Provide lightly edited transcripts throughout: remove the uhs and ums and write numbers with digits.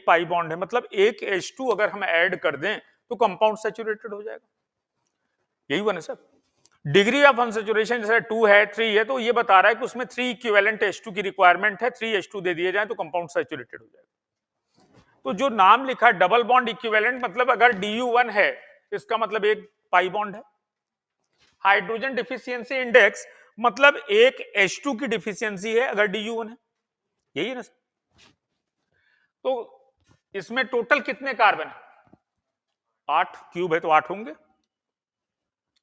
Pi bond है, मतलब एक H2 अगर हम ऐड कर दें तो कंपाउंड सैचुरेटेड हो जाएगा। यही हुआ ना सर। डिग्री ऑफ अनसैचुरेशन जैसे 2 है 3 है, तो ये बता रहा है कि उसमें 3 इक्विवेलेंट H2 की रिक्वायरमेंट है, 3 H2 दे दिए जाए तो कंपाउंड सैचुरेटेड हो जाएगा। तो जो नाम लिखा है डबल बॉन्ड इक्विवेलेंट, मतलब अगर DU1 है इसका मतलब एक पाई बॉन्ड है। हाइड्रोजन डिफिशियंसी इंडेक्स मतलब एक H2 की डिफिशियंसी है अगर DU1 है, यही है ना। तो इसमें टोटल कितने कार्बन है? 8 क्यूब है तो 8 होंगे,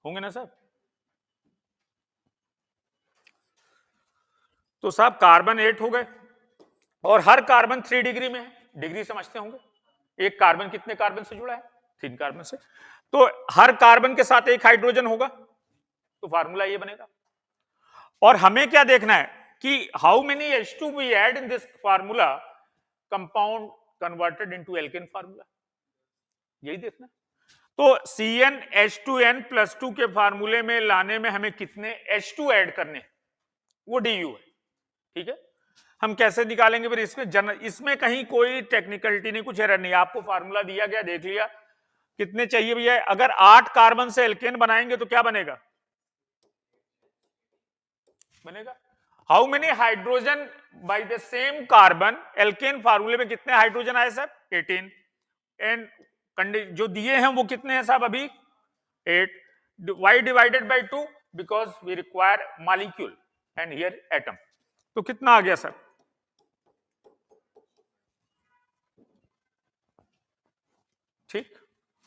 होंगे ना सर। तो साहब कार्बन 8 हो गए और हर कार्बन 3 डिग्री में है, डिग्री समझते होंगे। एक कार्बन कितने कार्बन से जुड़ा है? 3 कार्बन से। तो हर कार्बन के साथ एक हाइड्रोजन होगा, तो फार्मूला ये बनेगा। और हमें क्या देखना है कि how many H2 we add in this formula compound converted into alkane formula, यही देखना। तो CnH2n+2 के फार्मूले में लाने में हमें कितने H2 ऐड करने हैं, वो DU है, ठीक है। हम कैसे निकालेंगे फिर इसमें कहीं कोई टेक्निकलिटी नहीं, कुछ एरर नहीं, आपको फार्मूला दिया गया, देख लिया कितने चाहिए भैया। अगर 8 कार्बन से एल्केन बनाएंगे तो क्या बनेगा? How many hydrogen by the same carbon, alkane फार्मूले में कितने हाइड्रोजन आए साहब? 18। एंड जो दिए हैं वो कितने हैं साहब अभी? 8। Y divided by 2 because we require molecule and here atom. तो कितना आ गया सर? ठीक।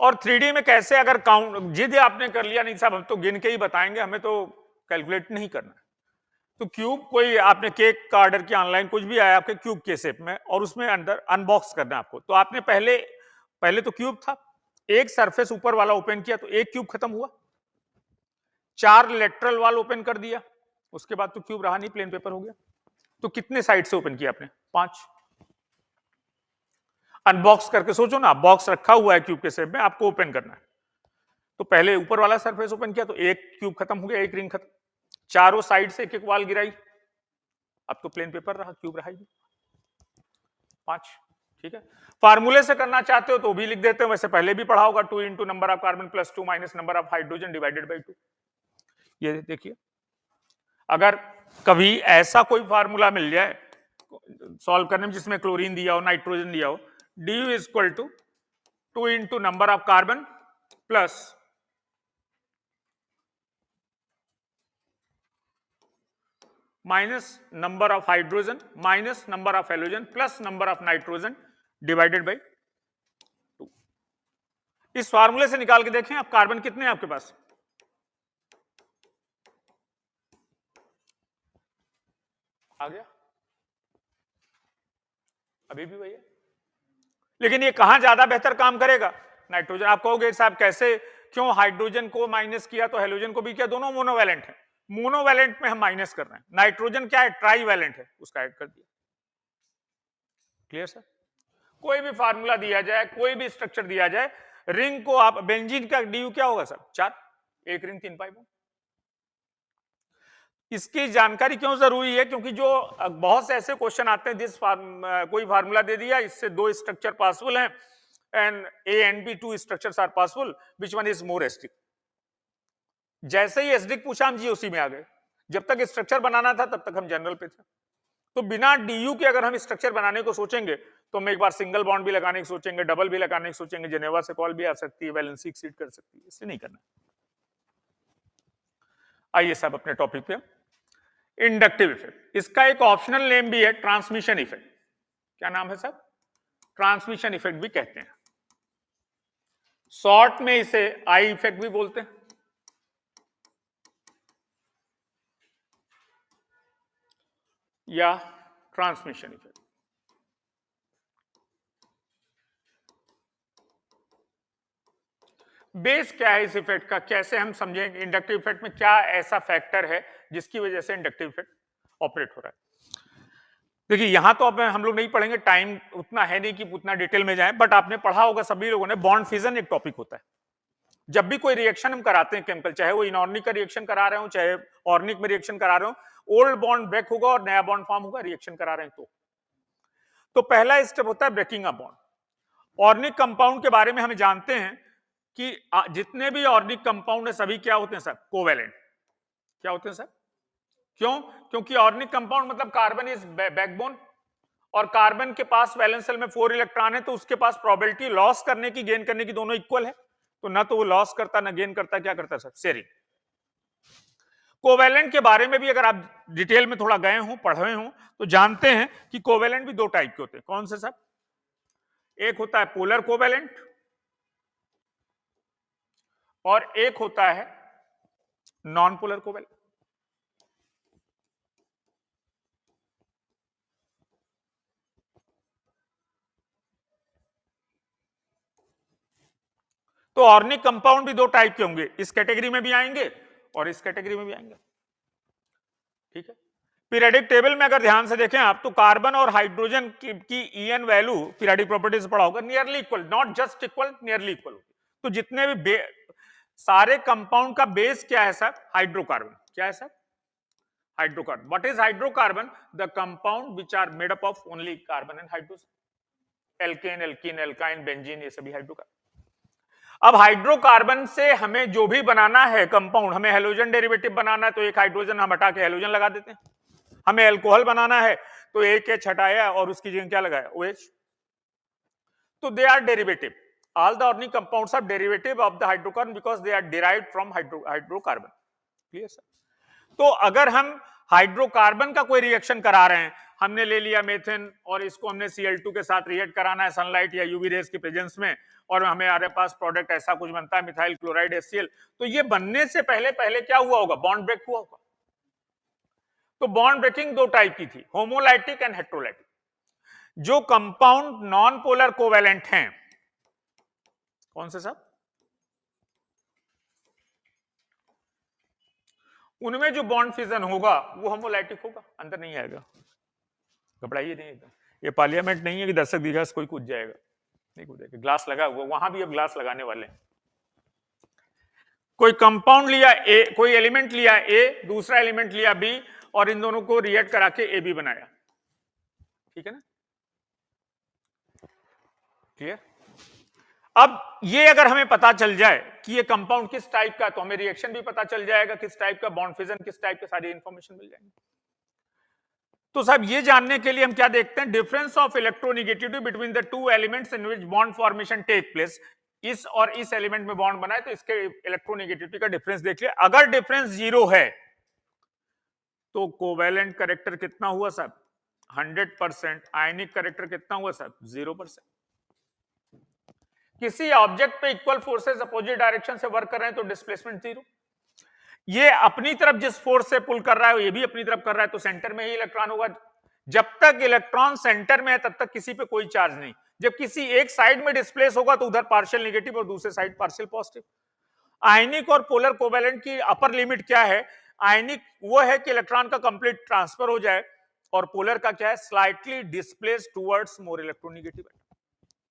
और 3D में कैसे अगर काउंट जिद आपने कर लिया नहीं साहब हम तो गिन के ही बताएंगे, हमें तो कैलकुलेट नहीं करना। तो क्यूब कोई आपने केक का ऑर्डर किया ऑनलाइन, कुछ भी आया आपके क्यूब के शेप में और उसमें अंदर अनबॉक्स करना है आपको, तो आपने पहले तो क्यूब था, एक सरफेस ऊपर वाला ओपन किया तो एक क्यूब खत्म हुआ, 4 लेटरल वाल ओपन कर दिया, उसके बाद तो क्यूब रहा नहीं, प्लेन पेपर हो गया। तो कितने साइड से ओपन किया आपने? 5। अनबॉक्स करके सोचो ना, बॉक्स रखा हुआ है क्यूब के शेप में, आपको ओपन करना है, तो पहले ऊपर वाला सरफेस ओपन किया तो एक क्यूब खत्म हो गया, एक रिंग खत्म, चारों साइड से एक एक वाल गिराई, अब तो प्लेन पेपर रहा, क्यूब रहा ही 5। ठीक है। फार्मूले से करना चाहते हो तो भी लिख देते हो, वैसे पहले भी पढ़ा होगा, 2 into number of carbon plus 2 minus number of hydrogen divided by 2। ये देखिए, अगर कभी ऐसा कोई फार्मूला मिल जाए सॉल्व करने में जिसमें क्लोरीन दिया हो, नाइट्रोजन दिया हो, DU is equal to 2 into number of carbon plus minus number of hydrogen minus number of halogen plus number of nitrogen divided by 2। इस फार्मूले से निकाल के देखें आप कार्बन कितने हैं आपके पास? आ गया अभी भी वही है, लेकिन ये कहां ज्यादा बेहतर काम करेगा? नाइट्रोजन। आप कहोगे साहब कैसे, क्यों हाइड्रोजन को माइनस किया तो हेलोजन को भी किया? दोनों मोनोवैलेंट है, मोनोवैलेंट में हम माइनस कर रहे हैं, नाइट्रोजन क्या है? ट्राईवैलेंट है, उसका ऐड कर दिया। Clear sir? कोई भी फार्मूला दिया जाए, कोई भी स्ट्रक्चर दिया जाए, रिंग को आप बेंजीन का DU क्या होगा सर? 4, एक रिंग 3 पाई बॉन्ड। इसकी जानकारी क्यों जरूरी है? क्योंकि जो बहुत से ऐसे क्वेश्चन आते हैं, कोई फार्मूला दे दिया, इससे 2 स्ट्रक्चर पॉसिबल हैं and A and B 2 structures are possible, which one is more acidic. जैसे ही एसिडिक पूछा हम GOC में आ गए, जब तक स्ट्रक्चर बनाना था तब तक हम जनरल पे थे। तो बिना DU के अगर हम स्ट्रक्चर बनाने को सोचेंगे तो हम एक बार सिंगल बॉन्ड भी लगाने की सोचेंगे, डबल भी लगाने की सोचेंगे, जेनेवा से कॉल भी आ सकती है, वैलेंसी एक्सीड कर सकती है, इसलिए नहीं करना। आइए साहब अपने टॉपिक पे, इंडक्टिव इफेक्ट। इसका एक ऑप्शनल नेम भी है, ट्रांसमिशन इफेक्ट। क्या नाम है साहब? ट्रांसमिशन इफेक्ट भी कहते हैं, शॉर्ट में इसे आई इफेक्ट भी बोलते हैं, या ट्रांसमिशन इफेक्ट। बेस क्या है इस इफेक्ट का, कैसे हम समझेंगे इंडक्टिव इफेक्ट में क्या ऐसा फैक्टर है जिसकी वजह से इंडक्टिव इफेक्ट ऑपरेट हो रहा है? देखिए यहां तो अब हम लोग नहीं पढ़ेंगे, टाइम उतना है नहीं कि उतना डिटेल में जाए, बट आपने पढ़ा होगा सभी लोगों ने, बॉन्ड फिजन एक टॉपिक होता है। जब भी कोई रिएक्शन हम कराते हैं केमिकल, चाहे वो इनऑर्निक का रिएक्शन करा रहे हो, चाहे ऑर्निक में रिएक्शन करा रहे हो, ओल्ड बॉन्ड ब्रेक होगा और नया बॉन्ड फॉर्म होगा, रिएक्शन करा रहे हैं तो पहला स्टेप होता है breaking a bond. Organic compound के बारे में हम जानते हैं कि जितने भी ऑर्गेनिक कंपाउंड है सभी क्या होते हैं सर? कोवेलेंट। क्या होते हैं सर? क्यों? क्योंकि ऑर्गेनिक कंपाउंड मतलब कार्बन इज बैकबोन, और कार्बन के पास वैलेंस शेल में 4 इलेक्ट्रॉन है, तो उसके पास प्रोबेबिलिटी लॉस करने की, गेन करने की दोनों इक्वल है। तो ना तो वो लॉस करता ना गेन करता, क्या करता सर? शेयरिंग। कोवेलेंट के बारे में भी अगर आप डिटेल में थोड़ा गए हो, पढ़े हो, तो जानते हैं कि कोवेलेंट भी दो टाइप के होते हैं। कौन से सर? एक होता है पोलर कोवेलेंट और एक होता है नॉन पोलर कोवेलेंट। तो ऑर्गेनिक कंपाउंड भी दो टाइप के होंगे, इस कैटेगरी में भी आएंगे और इस कैटेगरी में भी आएंगे। ठीक है। पीरियोडिक टेबल में अगर ध्यान से देखें आप, तो कार्बन और हाइड्रोजन की ईएन वैल्यू पीरियोडिक प्रॉपर्टीज पढ़ा होगा, nearly equal, not just equal, nearly equal. तो जितने भी सारे कंपाउंड का बेस क्या है सर? हाइड्रोकार्बन। क्या है sir? Hydrocarbon. What is hydrocarbon? The compound which are made up of only carbon and hydrogen. Alkane, alkene, alkyne, benzene, ये सभी हाइड्रोकार्बन। अब हाइड्रोकार्बन से हमें जो भी बनाना है कंपाउंड, हमें हेलोजन डेरिवेटिव बनाना है तो एक हाइड्रोजन हम हटा के हेलोजन लगा देते हैं। हमें अल्कोहल बनाना है तो एक एच हटाया और उसकी जगह क्या लगाया? OH। तो they are derivative, all the organic compounds are derivative of the hydrocarbon because they are derived from hydrocarbon. Clear sir? तो अगर हम हाइड्रोकार्बन का कोई रिएक्शन करा रहे हैं, हमने ले लिया मेथेन और इसको हमने Cl2 के साथ रिएक्ट कराना है सनलाइट या यूवी रेज के प्रेजेंस में, और हमारे पास प्रोडक्ट ऐसा कुछ बनता है मिथाइल क्लोराइड HCl, तो ये बनने से पहले पहले क्या हुआ होगा? बॉन्ड ब्रेक हुआ होगा। तो बॉन्ड ब्रेकिंग दो टाइप की थी, होमोलाइटिक एंड हेट्रोलाइटिक। जो कंपाउंड नॉन पोलर कोवेलेंट हैं, कौन से सब? उनमें जो बॉन्ड फिजन होगा वो होमोलाइटिक होगा, अंदर नहीं आएगा। घबराइए नहीं एकदम, ये पार्लियामेंट नहीं है कि दर्शक दीर्घ कोई कूद जाएगा, नहीं कूदेगा। ग्लास लगा हुआ, वहां भी अब ग्लास लगाने वाले हैं। कोई कंपाउंड लिया ए, कोई एलिमेंट लिया ए, दूसरा एलिमेंट लिया बी, और इन दोनों को रिएक्ट करा के ए बी बनाया। ठीक है ना? क्लियर? अब ये अगर हमें पता चल जाए कि ये कंपाउंड किस टाइप का, तो हमें रिएक्शन भी पता चल जाएगा किस टाइप का, बॉन्ड फिजन किस टाइप का, सारी इंफॉर्मेशन मिल जाएगी। तो साहब ये जानने के लिए हम क्या देखते हैं? Difference of electronegativity between the two elements in which bond formation take place. इस और इस एलिमेंट में बॉन्ड बनाए तो इसके इलेक्ट्रोनेगेटिविटी का डिफरेंस देख लिया। अगर डिफरेंस 0 है तो कोवेलेंट कैरेक्टर कितना हुआ साहब? 100%। आयनिक कैरेक्टर कितना हुआ साहब? 0%। किसी ऑब्जेक्ट पे इक्वल फोर्सेस अपोजिट डायरेक्शन से वर्क कर रहे हैं तो डिस्प्लेसमेंट 0। ये अपनी तरफ जिस फोर्स से पुल कर रहा है ये भी अपनी तरफ कर रहा है, तो सेंटर में ही इलेक्ट्रॉन होगा। जब तक इलेक्ट्रॉन सेंटर में है तब तक किसी पे कोई चार्ज नहीं। जब किसी एक साइड में डिस्प्लेस होगा तो उधर पार्शियल नेगेटिव और दूसरे साइड पार्शियल पॉजिटिव। आयनिक और पोलर कोवेलेंट की अपर लिमिट क्या है? आयनिक वो है कि इलेक्ट्रॉन का कंप्लीट ट्रांसफर हो जाए, और पोलर का क्या है? Slightly displace towards more electronegative.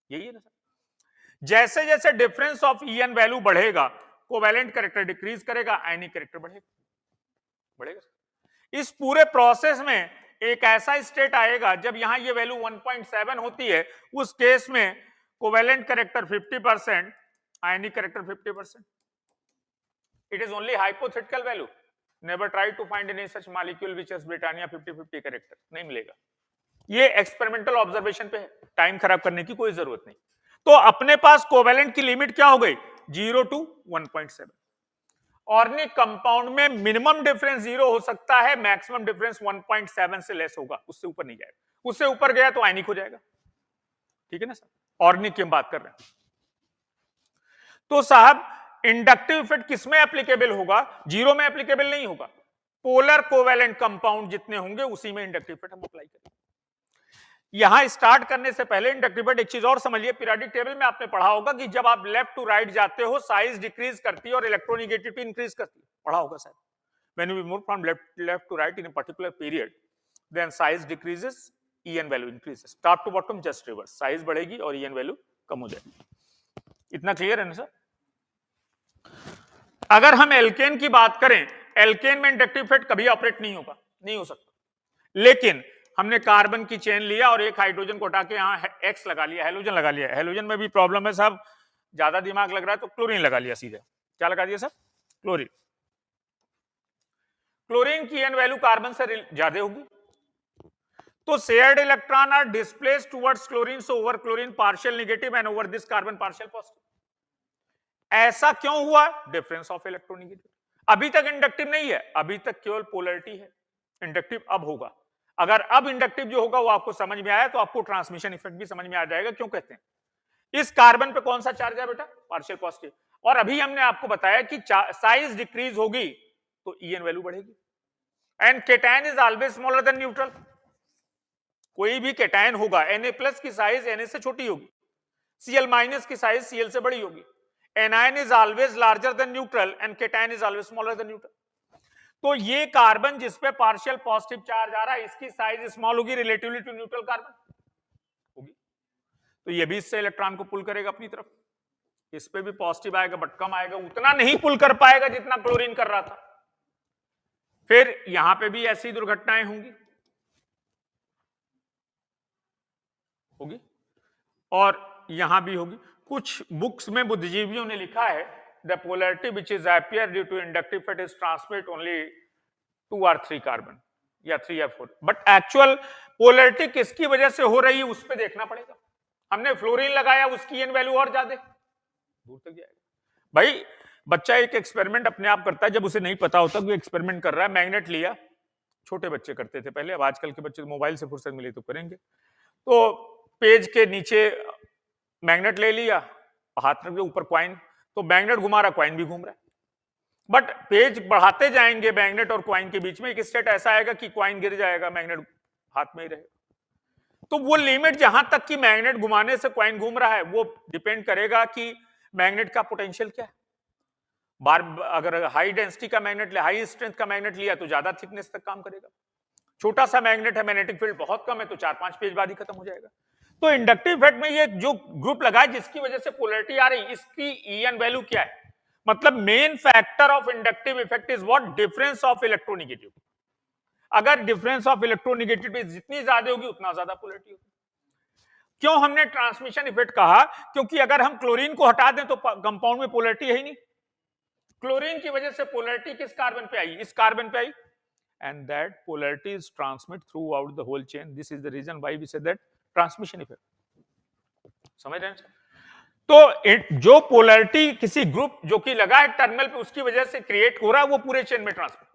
यही है ना सर? जैसे जैसे डिफरेंस ऑफ ईएन वैल्यू बढ़ेगा, कोवेलेंट कैरेक्टर डिक्रीज करेगा, आयनिक कैरेक्टर बढ़ेगा। इस पूरे प्रोसेस में एक ऐसा स्टेट आएगा जब यहां ये वैल्यू 1.7 होती है, उस केस में covalent character 50%, ionic character 50%। It is only hypothetical value. Never try to find any such molecule which has Britannia 50-50 character, नहीं मिलेगा। ये एक्सपेरिमेंटल ऑब्जर्वेशन पे है, टाइम खराब करने की कोई जरूरत नहीं। तो अपने पास कोवेलेंट की लिमिट क्या हो गई? 0 to 1.7। ऑर्गेनिक कंपाउंड में मिनिमम डिफरेंस 0 हो सकता है, मैक्सिमम डिफरेंस 1.7 से लेस होगा, उससे ऊपर नहीं जाएगा। उससे ऊपर गया तो आयनिक हो जाएगा। ठीक है ना सर? ऑर्गेनिक की हम बात कर रहे हैं। तो साहब इंडक्टिव इफेक्ट किसमें एप्लीकेबल होगा? 0 में एप्लीकेबल नहीं होगा। पोलर कोवेलेंट कंपाउंड जितने होंगे उसी में इंडक्टिव इफेक्ट हम अप्लाई करेंगे। यहां स्टार्ट करने से पहले इंडक्टिव इफेक्ट एक चीज और समझिए। पीरियोडिक टेबल में आपने पढ़ा होगा कि जब आप लेफ्ट टू राइट जाते हो साइज डिक्रीज करती है और इलेक्ट्रोनेगेटिविटी इंक्रीज करती है, पढ़ा होगा sir. When we move from left to right in a particular period, then size decreases, EN value increases. Top to bottom just reverse, size बढ़ेगी और ईएन वैल्यू कम हो जाएगी। इतना क्लियर है ना सर? अगर हम एल्केन की बात करें, एल्केन में इंडक्टिव इफेक्ट कभी ऑपरेट नहीं होगा, नहीं हो सकता। लेकिन हमने कार्बन की चेन लिया और एक हाइड्रोजन को हटा के यहाँ एक्स लगा लिया, हेलोजन लगा लिया। हेलोजन में भी प्रॉब्लम है साहब, ज्यादा दिमाग लग रहा है तो क्लोरीन लगा लिया सीधे। क्या लगा दिया साहब? क्लोरीन। क्लोरीन की एन वैल्यू कार्बन से ज्यादा होगी, तो shared electron are displaced towards chlorine, so over chlorine partial negative and over this carbon partial positive. ऐसा क्यों हुआ? Difference of electronegative. अभी तक इंडक्टिव नहीं है, अभी तक केवल पोलैरिटी है, इंडक्टिव अब होगा। अगर अब इंडक्टिव जो होगा वो आपको समझ में आया तो आपको ट्रांसमिशन इफेक्ट भी समझ में आ जाएगा। क्यों कहते हैं? इस कार्बन पे कौन सा चार्ज है बेटा? Partial positive. और अभी हमने आपको बताया कि साइज डिक्रीज होगी तो ईएन वैल्यू बढ़ेगी। And cation is always smaller than neutral. कोई भी केटायन होगा, Na+ की साइज Na से छोटी होगी, Cl- की साइज Cl से बड़ी होगी। Anion is always larger than neutral and cation is always smaller than neutral. तो ये कार्बन जिसपे पार्शियल पॉजिटिव चार्ज आ रहा है, इसकी साइज स्मॉल होगी रिलेटिवली टू न्यूट्रल कार्बन होगी, तो ये भी इससे इलेक्ट्रॉन को पुल करेगा अपनी तरफ। इस पे भी पॉजिटिव आएगा बट कम आएगा, उतना नहीं पुल कर पाएगा जितना क्लोरीन कर रहा था। फिर यहां पे भी ऐसी दुर्घटनाएं होंगी और यहां भी होगी। कुछ बुक्स में बुद्धिजीवियों ने लिखा है the polarity which is appear due to inductive effect is transmit only 2 or 3 carbon या 3 या 4, बट एक्चुअल पोलैरिटी किसकी वजह से हो रही है उस पर देखना पड़ेगा। हमने फ्लोरीन लगाया, उसकी एन वैल्यू और ज्यादा दूर तक जाएगा। भाई बच्चा एक एक्सपेरिमेंट अपने आप करता है, जब उसे नहीं पता होता कि एक्सपेरिमेंट कर रहा है। मैग्नेट लिया, छोटे बच्चे करते थे पहले, अब आजकल के बच्चे मोबाइल से फुर्सत मिली तो करेंगे। तो पेज के नीचे मैग्नेट ले लिया, हाथ रख दिया, ऊपर कॉइन, तो मैग्नेट घुमा रहा, कॉइन भी घूम रहा है। बट पेज बढ़ाते जाएंगे मैग्नेट और कॉइन के बीच में एक स्टेट ऐसा आएगा कि कॉइन गिर जाएगा, मैग्नेट हाथ में ही रहेगा। तो वो लिमिट जहां तक कि मैग्नेट घुमाने से कॉइन घूम रहा है वो डिपेंड करेगा कि मैग्नेट का पोटेंशियल क्या है। बार अगर हाई डेंसिटी का मैग्नेट लिया, हाई स्ट्रेंथ का मैग्नेट लिया तो ज्यादा थिकनेस तक काम करेगा। छोटा सा मैग्नेट है, मैग्नेटिक फील्ड बहुत कम है, तो 4-5 पेज बाद ही खत्म हो जाएगा। तो इंडक्टिव इफेक्ट में ये जो ग्रुप लगा है जिसकी वजह से पोलैरिटी आ रही, इसकी ईएन वैल्यू क्या है? मतलब main factor of inductive effect is what? Difference of electronegative. अगर डिफरेंस ऑफ इलेक्ट्रोनेगेटिविटी जितनी ज्यादा होगी उतना ज्यादा पोलैरिटी होगी। क्यों हमने ट्रांसमिशन इफेक्ट कहा? क्योंकि अगर हम क्लोरीन को हटा दें तो कंपाउंड में पोलैरिटी है ही नहीं। क्लोरीन की वजह से पोलैरिटी किस कार्बन पे आई? इस कार्बन पे आई, and that polarity is transmit throughout the whole chain. This is the reason why we say that transmission effect. समझ रहे हैं? तो जो पोलैरिटी किसी ग्रुप जो कि लगा है टर्मिनल पे उसकी वजह से क्रिएट हो रहा है वो पूरे चेन में ट्रांसमिट।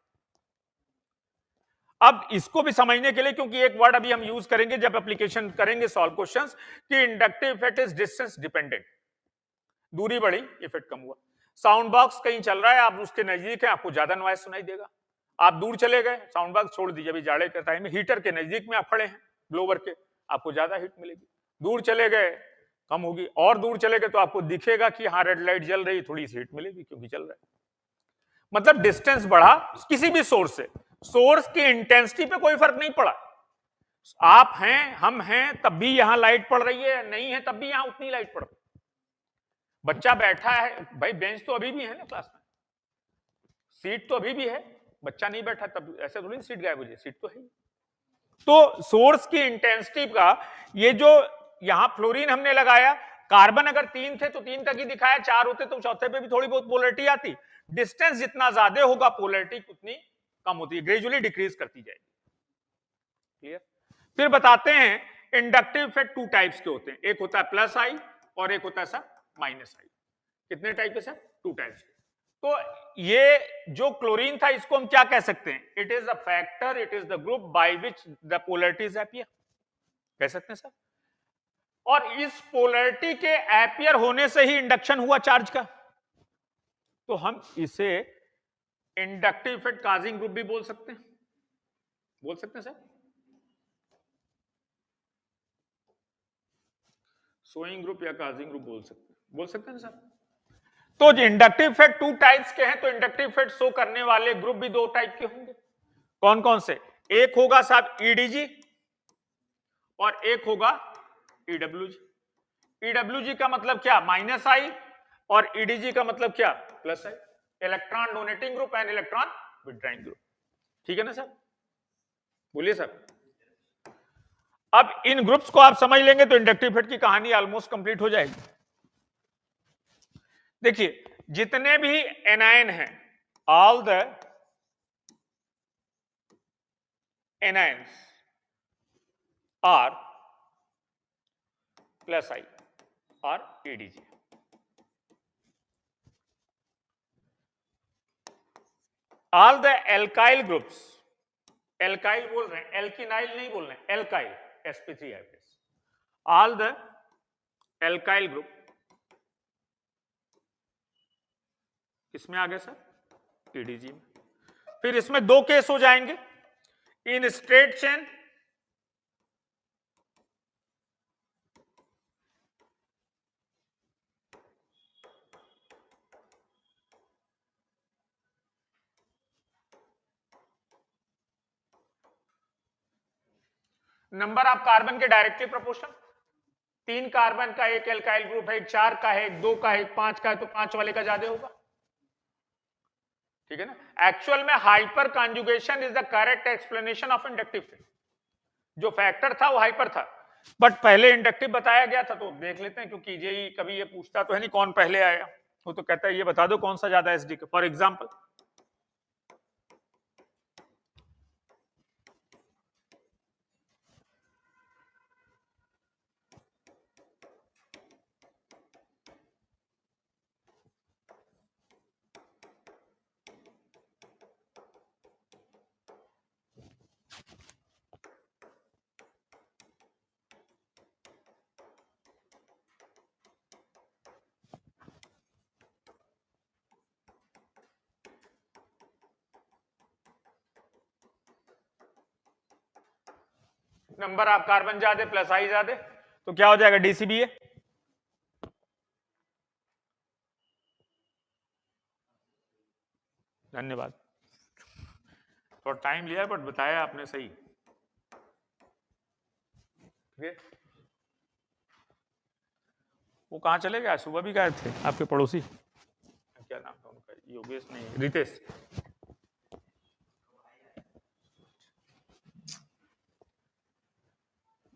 अब इसको भी समझने के लिए, क्योंकि एक वर्ड अभी हम यूज करेंगे जब एप्लीकेशन करेंगे सॉल्व क्वेश्चंस, कि inductive effect is distance dependent. दूरी बढ़ी, इफेक्ट कम हुआ। साउंड बॉक्स कहीं चल रहा है, आप उसके नजदीक है, आपको ज्यादा नॉइस सुनाई देगा। आप दूर चले गए, साउंड बॉक्स छोड़ दीजिए, अभी जाड़े के टाइम में हीटर के नजदीक में आप खड़े हैं ब्लोवर के, आपको ज्यादा हीट मिलेगी। दूर चले गए कम होगी, और दूर चले गए तो आपको दिखेगा कि हाँ रेड लाइट जल रही, थोड़ी सी हीट मिलेगी क्योंकि चल रहा है। मतलब डिस्टेंस बढ़ा किसी भी सोर्स से, सोर्स की इंटेंसिटी पे कोई फर्क नहीं पड़ा। आप हैं, हम हैं, तब भी यहां लाइट पड़ रही है, नहीं है तब भी यहां उतनी लाइट पड़ रही है। बच्चा बैठा है, भाई बेंच तो अभी भी है ना क्लास में, सीट तो अभी भी है, बच्चा नहीं बैठा तब ऐसे थोड़ी सीट गायब हो जाए, सीट तो है। तो सोर्स की इंटेंसिटी का ये जो यहां फ्लोरीन हमने लगाया, कार्बन अगर 3 थे तो 3 तक ही दिखाया, 4 होते तो चौथे पे भी थोड़ी बहुत पोलैरिटी आती। डिस्टेंस जितना ज्यादा होगा पोलैरिटी उतनी कम होती है, ग्रेजुअली डिक्रीज करती जाएगी। क्लियर? फिर बताते हैं इंडक्टिव इफेक्ट 2 टाइप्स के होते हैं, एक होता है प्लस आई और एक होता है सर माइनस आई। कितने टाइप के सर? 2 टाइप्स के। तो ये जो क्लोरीन था इसको हम क्या कह सकते हैं? It is the factor, it is the group by which the polarities appear, कह सकते हैं सर। और इस पोलैरिटी के अपीयर होने से ही इंडक्शन हुआ चार्ज का, तो हम इसे इंडक्टिव इफेक्ट काजिंग ग्रुप भी बोल सकते हैं। बोल सकते हैं सर? सोइंग ग्रुप या काजिंग ग्रुप बोल सकते हैं सर। तो इंडक्टिव इफेक्ट 2 टाइप्स के हैं, तो इंडक्टिव इफेक्ट शो करने वाले ग्रुप भी 2 टाइप के होंगे। कौन कौन से? एक होगा साहब ईडीजी और एक होगा ईडब्ल्यूजी। ईडब्ल्यूजी का मतलब क्या? माइनस आई, और ईडीजी का मतलब क्या? Plus I. Electron donating group and electron withdrawing group. ठीक है ना सर? बोलिए सर। अब इन ग्रुप्स को आप समझ लेंगे तो इंडक्टिव इफेक्ट की कहानी ऑलमोस्ट कंप्लीट हो जाएगी। देखिए जितने भी एनायन हैं, all the anions are plus I और EDG. All the alkyl groups, alkyl बोल रहे हैं, एल्किनाइल नहीं बोल रहे हैं, alkyl sp3 hybrids, all the alkyl group किसमें आ गए सर? एडीजी में। फिर इसमें दो केस हो जाएंगे, in straight chain number of carbon के डायरेक्टली प्रोपोर्शनल, 3 कार्बन का एक एल्काइल ग्रुप है, एक 4 का है, एक 2 का है, एक 5 का है, तो 5 वाले का ज्यादा होगा, ठीक है ना। एक्चुअल में hyper conjugation is the correct explanation of inductive field. जो फैक्टर था वो हाइपर था, बट पहले इंडक्टिव बताया गया था, तो देख लेते हैं, क्योंकि जेई कभी ये पूछता तो है नहीं कौन पहले आया, वो तो कहता है ये बता दो कौन सा ज्यादा एसडी का। For example number of carbon ज्यादा प्लस आई ज्यादा, तो क्या हो जाएगा? डीसीबीए। धन्यवाद, थोड़ा टाइम लिया बट बताया आपने सही। वो कहाँ चले गए? सुबह भी गए थे आपके पड़ोसी, क्या नाम था उनका? योगेश नहीं, रितेश।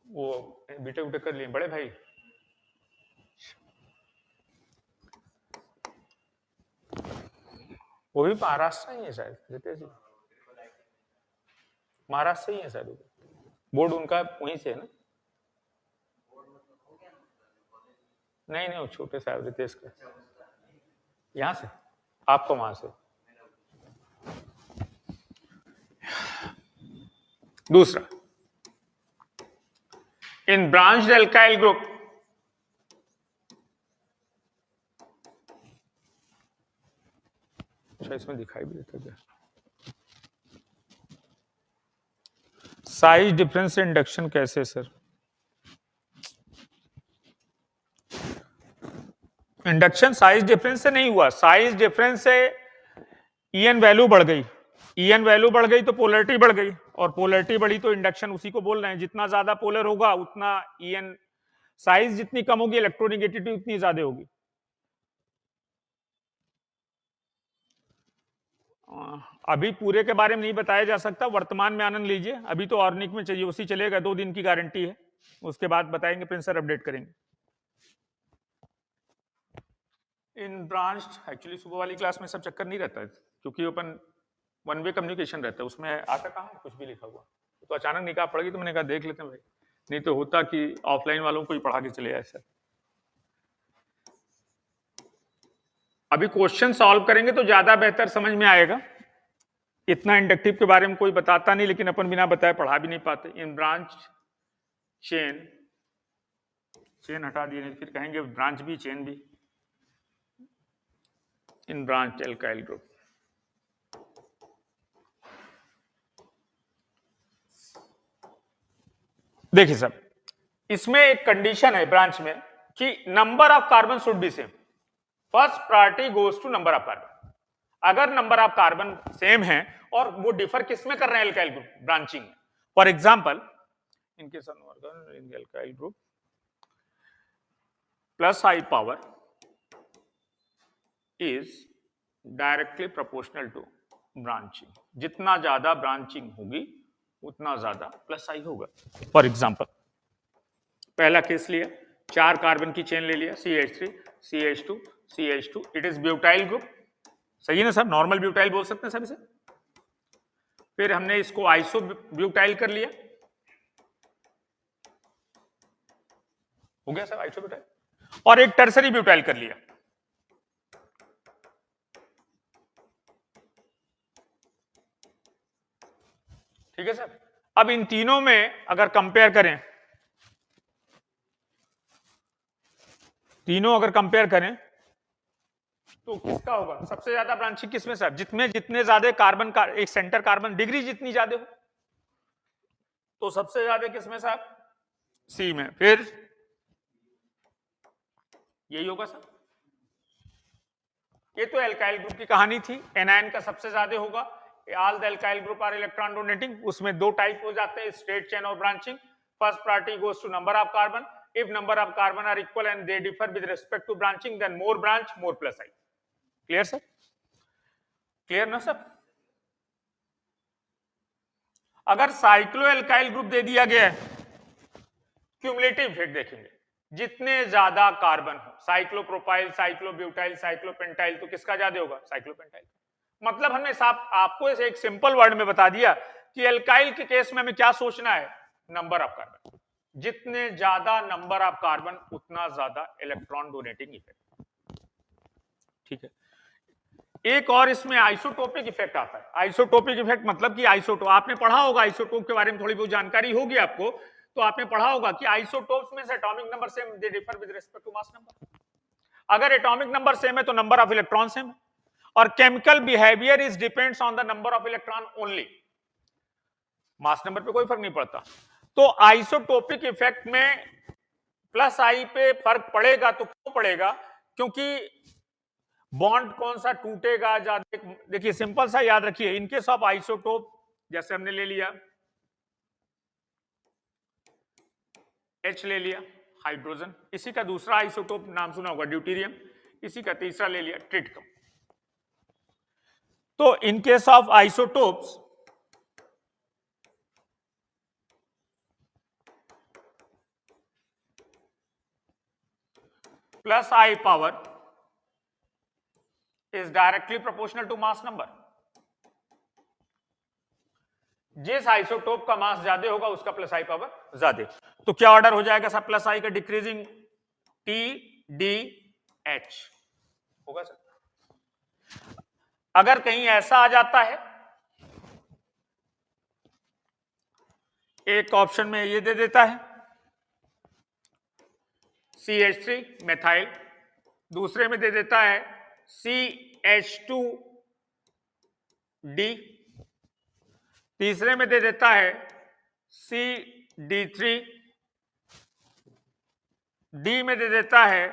वो बीटेक उटेक कर लिए बड़े भाई। वो भी महाराष्ट्र ही है शायद, रितेश जी महाराष्ट्र ही है शायद, बोर्ड उनका वहीं से है ना? नहीं नहीं, वो छोटे साहब रितेश का, यहाँ से, आपको वहां से। दूसरा, इन ब्रांच्ड एल्काइल ग्रुप अच्छा इसमें दिखाई भी देता क्या? साइज डिफरेंस से इंडक्शन कैसे सर? इंडक्शन साइज डिफरेंस से नहीं हुआ, साइज डिफरेंस से ईएन वैल्यू बढ़ गई, ईएन वैल्यू बढ़ गई तो पोलरिटी बढ़ गई, और पोलरिटी बढ़ी तो इंडक्शन उसी को बोल रहे हैं, जितना ज्यादा पोलर होगा उतना ईएन, साइज जितनी कम होगी इलेक्ट्रोनेगेटिविटी उतनी ज्यादा होगी। अभी पूरे के बारे में नहीं बताया जा सकता, वर्तमान में आनंद लीजिए, अभी तो ऑर्निक में चाहिए, उसी चलेगा, 2 दिन की गारंटी है, उसके बाद बताएंगे, प्रिंसर अपडेट करेंगे। इन ब्रांच एक्चुअली सुबह वाली क्लास में सब चक्कर नहीं रहता है, क्योंकि ओपन वन वे कम्युनिकेशन रहता है, उसमें आता कहाँ है कुछ भी लिखा हुआ, तो अचानक निकाह पड़ेगी, तो मैंने कहा देख लेते हैं भाई, नहीं तो होता कि ऑफलाइन वालों को ही पढ़ा के चले जाए सर। अभी क्वेश्चन सॉल्व करेंगे तो ज्यादा बेहतर समझ में आएगा, इतना इंडक्टिव के बारे में कोई बताता नहीं, लेकिन अपन बिना बताए पढ़ा भी नहीं पाते। इन ब्रांच चेन, चेन हटा दिए, फिर कहेंगे ब्रांच भी चेन भी, इन ब्रांच एल्काइल ग्रुप। देखिए साहब, इसमें एक कंडीशन है ब्रांच में कि number of carbon should be same, first priority goes to number of carbon. अगर नंबर ऑफ कार्बन सेम है और वो डिफर किसमें कर रहे हैं? Alkyl group, branching. For example in case in alkyl group plus I power is directly proportional to branching, जितना ज्यादा ब्रांचिंग होगी उतना ज्यादा प्लस आई होगा। फॉर एग्जांपल पहला केस लिया, 4 कार्बन की चेन ले लिया, CH3 CH2 CH2, it is butyl group, सही है ना सर, नॉर्मल ब्यूटाइल बोल सकते हैं सब इसे। फिर हमने इसको आइसो ब्यूटाइल कर लिया, हो गया सर आइसो ब्यूटाइल, और एक टर्सरी ब्यूटाइल कर लिया। ठीक है सर। अब इन तीनों में अगर कंपेयर करें, तीनों अगर कंपेयर करें तो किसका होगा सबसे ज्यादा ब्रांचिंग, किसमें सर, जितने ज्यादा कार्बन का एक सेंटर कार्बन डिग्री जितनी ज्यादा हो, तो सबसे ज्यादा किसमें सर, सी में। फिर यही होगा सर, ये तो एल्काइल ग्रुप की कहानी थी। एनायन का सबसे ज्यादा होगा, all the alkyl group are electron donating, उसमें दो टाइप हो जाते हैं, स्ट्रेट चेन और branching. First priority goes to number of carbon, if number of carbon are equal and they differ with respect to branching, then more branch more plus I. Clear sir, clear ना sir. अगर cycloalkyl group दे दिया गया है, cumulative effect देखेंगे, जितने ज्यादा carbon हो, साइक्लोप्रोपाइल साइक्लोब्यूटाइल साइक्लोपेंटाइल, तो किसका ज्यादा होगा, साइक्लोपेंटाइल। मतलब हमने आपको एक सिंपल वर्ड में बता दिया कि एल्काइल के केस में हमें क्या सोचना है, नंबर ऑफ कार्बन, जितने ज्यादा नंबर ऑफ कार्बन उतना ज्यादा इलेक्ट्रॉन डोनेटिंग इफेक्ट। ठीक है, एक और इसमें आइसोटोपिक इफेक्ट आता है। आइसोटोपिक इफेक्ट मतलब कि आइसोटोप, आपने पढ़ा होगा आइसोटोप के बारे में, थोड़ी बहुत जानकारी होगी आपको, तो आपने पढ़ा होगा कि आइसोटोप्स में से atomic number same, they differ with respect to mass number. अगर एटॉमिक नंबर सेम है तो नंबर ऑफ इलेक्ट्रॉन सेम है, और chemical behaviour is depends on the number of electron only, mass number पे कोई फर्क नहीं पड़ता। तो आइसोटोपिक इफेक्ट में प्लस आई पे फर्क पड़ेगा, तो क्यों पड़ेगा, क्योंकि बॉन्ड कौन सा टूटेगा ज्यादा। देखिए सिंपल सा याद रखिए, इनकेस ऑफ आइसोटोप, जैसे हमने ले लिया H ले लिया हाइड्रोजन, इसी का दूसरा आइसोटोप नाम सुना होगा ड्यूटेरियम, इसी का तीसरा ले लिया ट्रिटियम। तो in case of isotopes plus I power is directly proportional to mass number. जिस आइसोटोप का मास ज्यादा होगा उसका प्लस आई पावर ज्यादा। तो क्या ऑर्डर हो जाएगा सर, प्लस आई का डिक्रीजिंग टी डी एच होगा सर। अगर कहीं ऐसा आ जाता है, एक ऑप्शन में ये दे देता है CH3 मेथाइल, दूसरे में दे देता है CH2D, तीसरे में दे देता है CD3, डी में दे देता है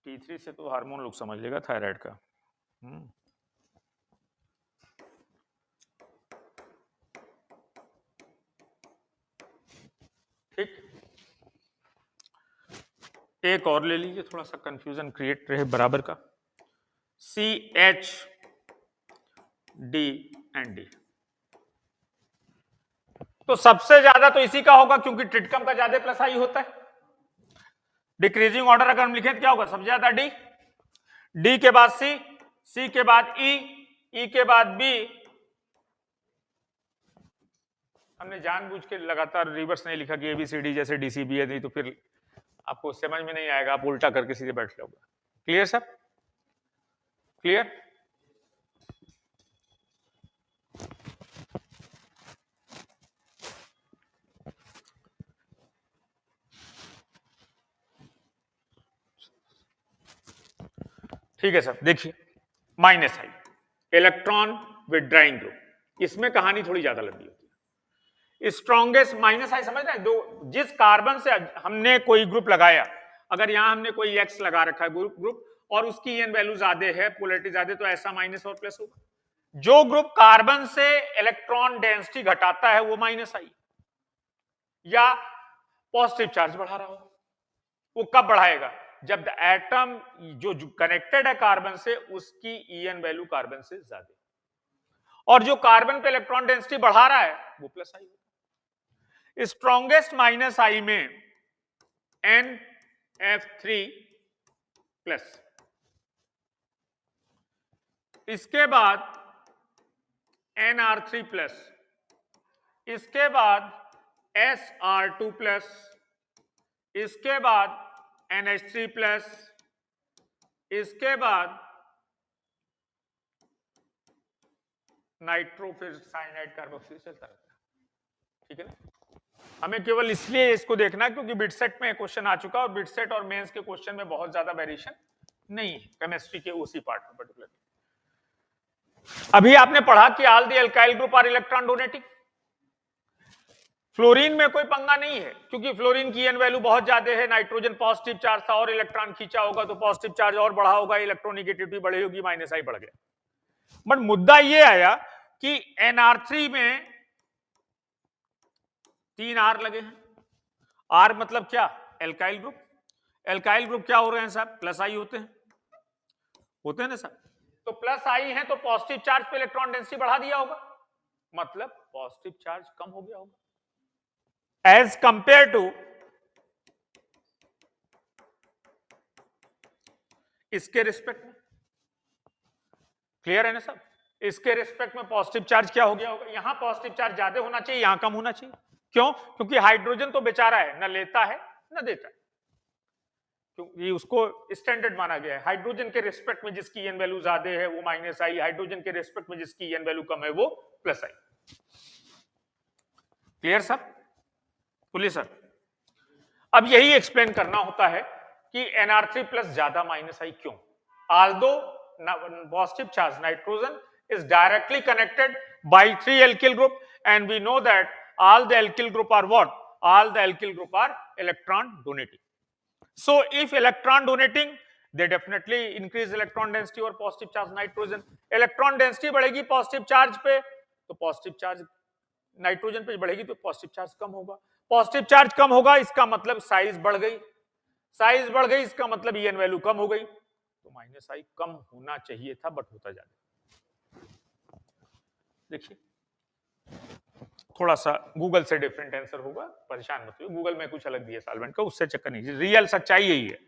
T3 से तो हार्मोन लोग समझ लेगा, थायराइड का। ठीक, एक और ले लीजिए, थोड़ा सा कंफ्यूजन क्रिएट रहे बराबर का, CH D and D। तो सबसे ज्यादा तो इसी का होगा, क्योंकि ट्रिटियम का ज्यादा प्लस आई होता है। डिक्रीजिंग ऑर्डर अगर हम लिखें तो क्या होगा, सबसे ज्यादा डी, डी के बाद सी, सी के बाद ई, ई के बाद बी। हमने जानबूझ के लगातार रिवर्स नहीं लिखा कि एबीसीडी जैसे डीसीबी है, नहीं तो फिर आपको समझ में नहीं आएगा, आप उल्टा करके सीधे बैठ लोगे। Clear sir, clear. ठीक है सर, देखिए माइनस आई इलेक्ट्रॉन विथड्राइंग ग्रुप, इसमें कहानी थोड़ी ज्यादा लंबी होती है। स्ट्रॉन्गेस्ट माइनस आई समझ रहे हैं, दो जिस कार्बन से हमने कोई ग्रुप लगाया, अगर यहां हमने कोई एक्स लगा रखा है ग्रुप और उसकी एन वैल्यू ज्यादा है, पोलैरिटी ज्यादा, तो ऐसा माइनस और प्लस होगा। जो ग्रुप कार्बन से इलेक्ट्रॉन डेंसिटी घटाता है वो माइनस आई, या पॉजिटिव चार्ज बढ़ा रहा हो। वो कब बढ़ाएगा, जब द एटम जो कनेक्टेड है कार्बन से उसकी ईएन वैल्यू कार्बन से ज्यादा। और जो कार्बन पे इलेक्ट्रॉन डेंसिटी बढ़ा रहा है वो प्लस आई होगा। स्ट्रॉन्गेस्ट माइनस आई में NF3 प्लस, इसके बाद NR3 प्लस, इसके बाद SR2 प्लस, इसके बाद NH3 प्लस, इसके बाद नाइट्रो, फिर साइनाइड कार्बोक्सिल चलता रहता है। ठीक है ना, हमें केवल इसलिए इसको देखना है क्योंकि बिटसेट में क्वेश्चन आ चुका और बिटसेट और मेंस के क्वेश्चन में बहुत ज्यादा वेरिएशन नहीं है केमिस्ट्री के उसी पार्ट में पर्टिकुलर। अभी आपने पढ़ा कि all the alkyl group are electron donating. Fluorine में कोई पंगा नहीं है क्योंकि फ्लोरीन की एन वैल्यू बहुत ज्यादा है, नाइट्रोजन पॉजिटिव चार्ज था और इलेक्ट्रॉन खींचा होगा तो पॉजिटिव चार्ज और बढ़ा होगा, इलेक्ट्रोनेगेटिविटी बढ़ी होगी, माइनस आई बढ़ गया। बट मुद्दा ये आया कि NR3 में 3 R लगे हैं। R मतलब क्या? Alkyl group. एल्काइल ग्रुप क्या हो रहे हैं साहब? प्लस आई होते हैं ना साहब। तो प्लस आई है तो पॉजिटिव चार्ज पे इलेक्ट्रॉन डेंसिटी बढ़ा दिया होगा, मतलब पॉजिटिव चार्ज कम हो गया होगा एज कंपेयर टू इसके रिस्पेक्ट में। क्लियर है ना साहब? इसके रिस्पेक्ट में पॉजिटिव चार्ज क्या हो गया होगा? यहां पॉजिटिव चार्ज ज्यादा होना चाहिए, यहां कम होना चाहिए। क्यों? क्योंकि हाइड्रोजन तो बेचारा है, ना लेता है ना देता है, क्योंकि उसको स्टैंडर्ड माना गया है। हाइड्रोजन के रिस्पेक्ट में जिसकी एन वैल्यू ज्यादा है वो माइनस आई, हाइड्रोजन के रिस्पेक्ट में जिसकी एन वैल्यू कम है वो प्लस आई। क्लियर साहब? बोलिए सर। अब यही एक्सप्लेन करना होता है कि NR3 प्लस ज्यादा माइनस आई क्यों। Aldous positive charge nitrogen is directly connected by 3 alkyl group and we know that all the alkyl group are what? All the alkyl group are electron donating. So if electron donating, they definitely increase electron density or positive charge nitrogen. Electron density बढ़ेगी positive charge पे तो positive charge nitrogen पे बढ़ेगी तो positive charge कम होगा। Positive charge कम होगा इसका मतलब साइज बढ़ गई, साइज बढ़ गई इसका मतलब ईएन वैल्यू कम हो गई, तो माइनस आई कम होना चाहिए था बट होता जा रहा है। देखिए थोड़ा सा गूगल से डिफरेंट आंसर होगा, परेशान मत होइए, गूगल में कुछ अलग दिया सॉल्वेंट का, उससे चक्कर नहीं, रियल सच्चाई यही है।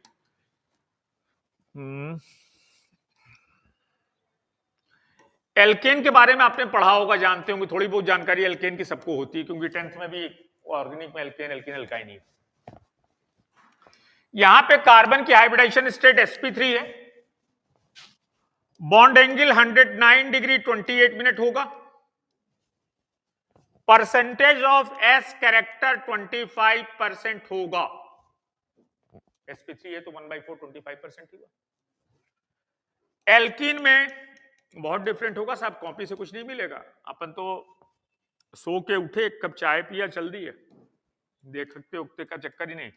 एल्केन के बारे में आपने पढ़ा होगा, जानते होंगे, थोड़ी बहुत जानकारी एल्केन की सबको होती है क्योंकि 10th में भी ऑर्गेनिक में एल्केन एल्केन एल्काइन है। यहां पे कार्बन की हाइब्रिडाइजेशन स्टेट sp3 है, बॉन्ड एंगल 109 डिग्री 28 मिनट होगा, परसेंटेज ऑफ एस कैरेक्टर 25% होगा। sp3 है तो 1/4 25% होगा। एल्कीन में बहुत डिफरेंट होगा साहब, कॉपी से कुछ नहीं मिलेगा, अपन तो सो के उठे एक कप चाय पिया चल दिए, देखते उठते का चक्कर ही नहीं।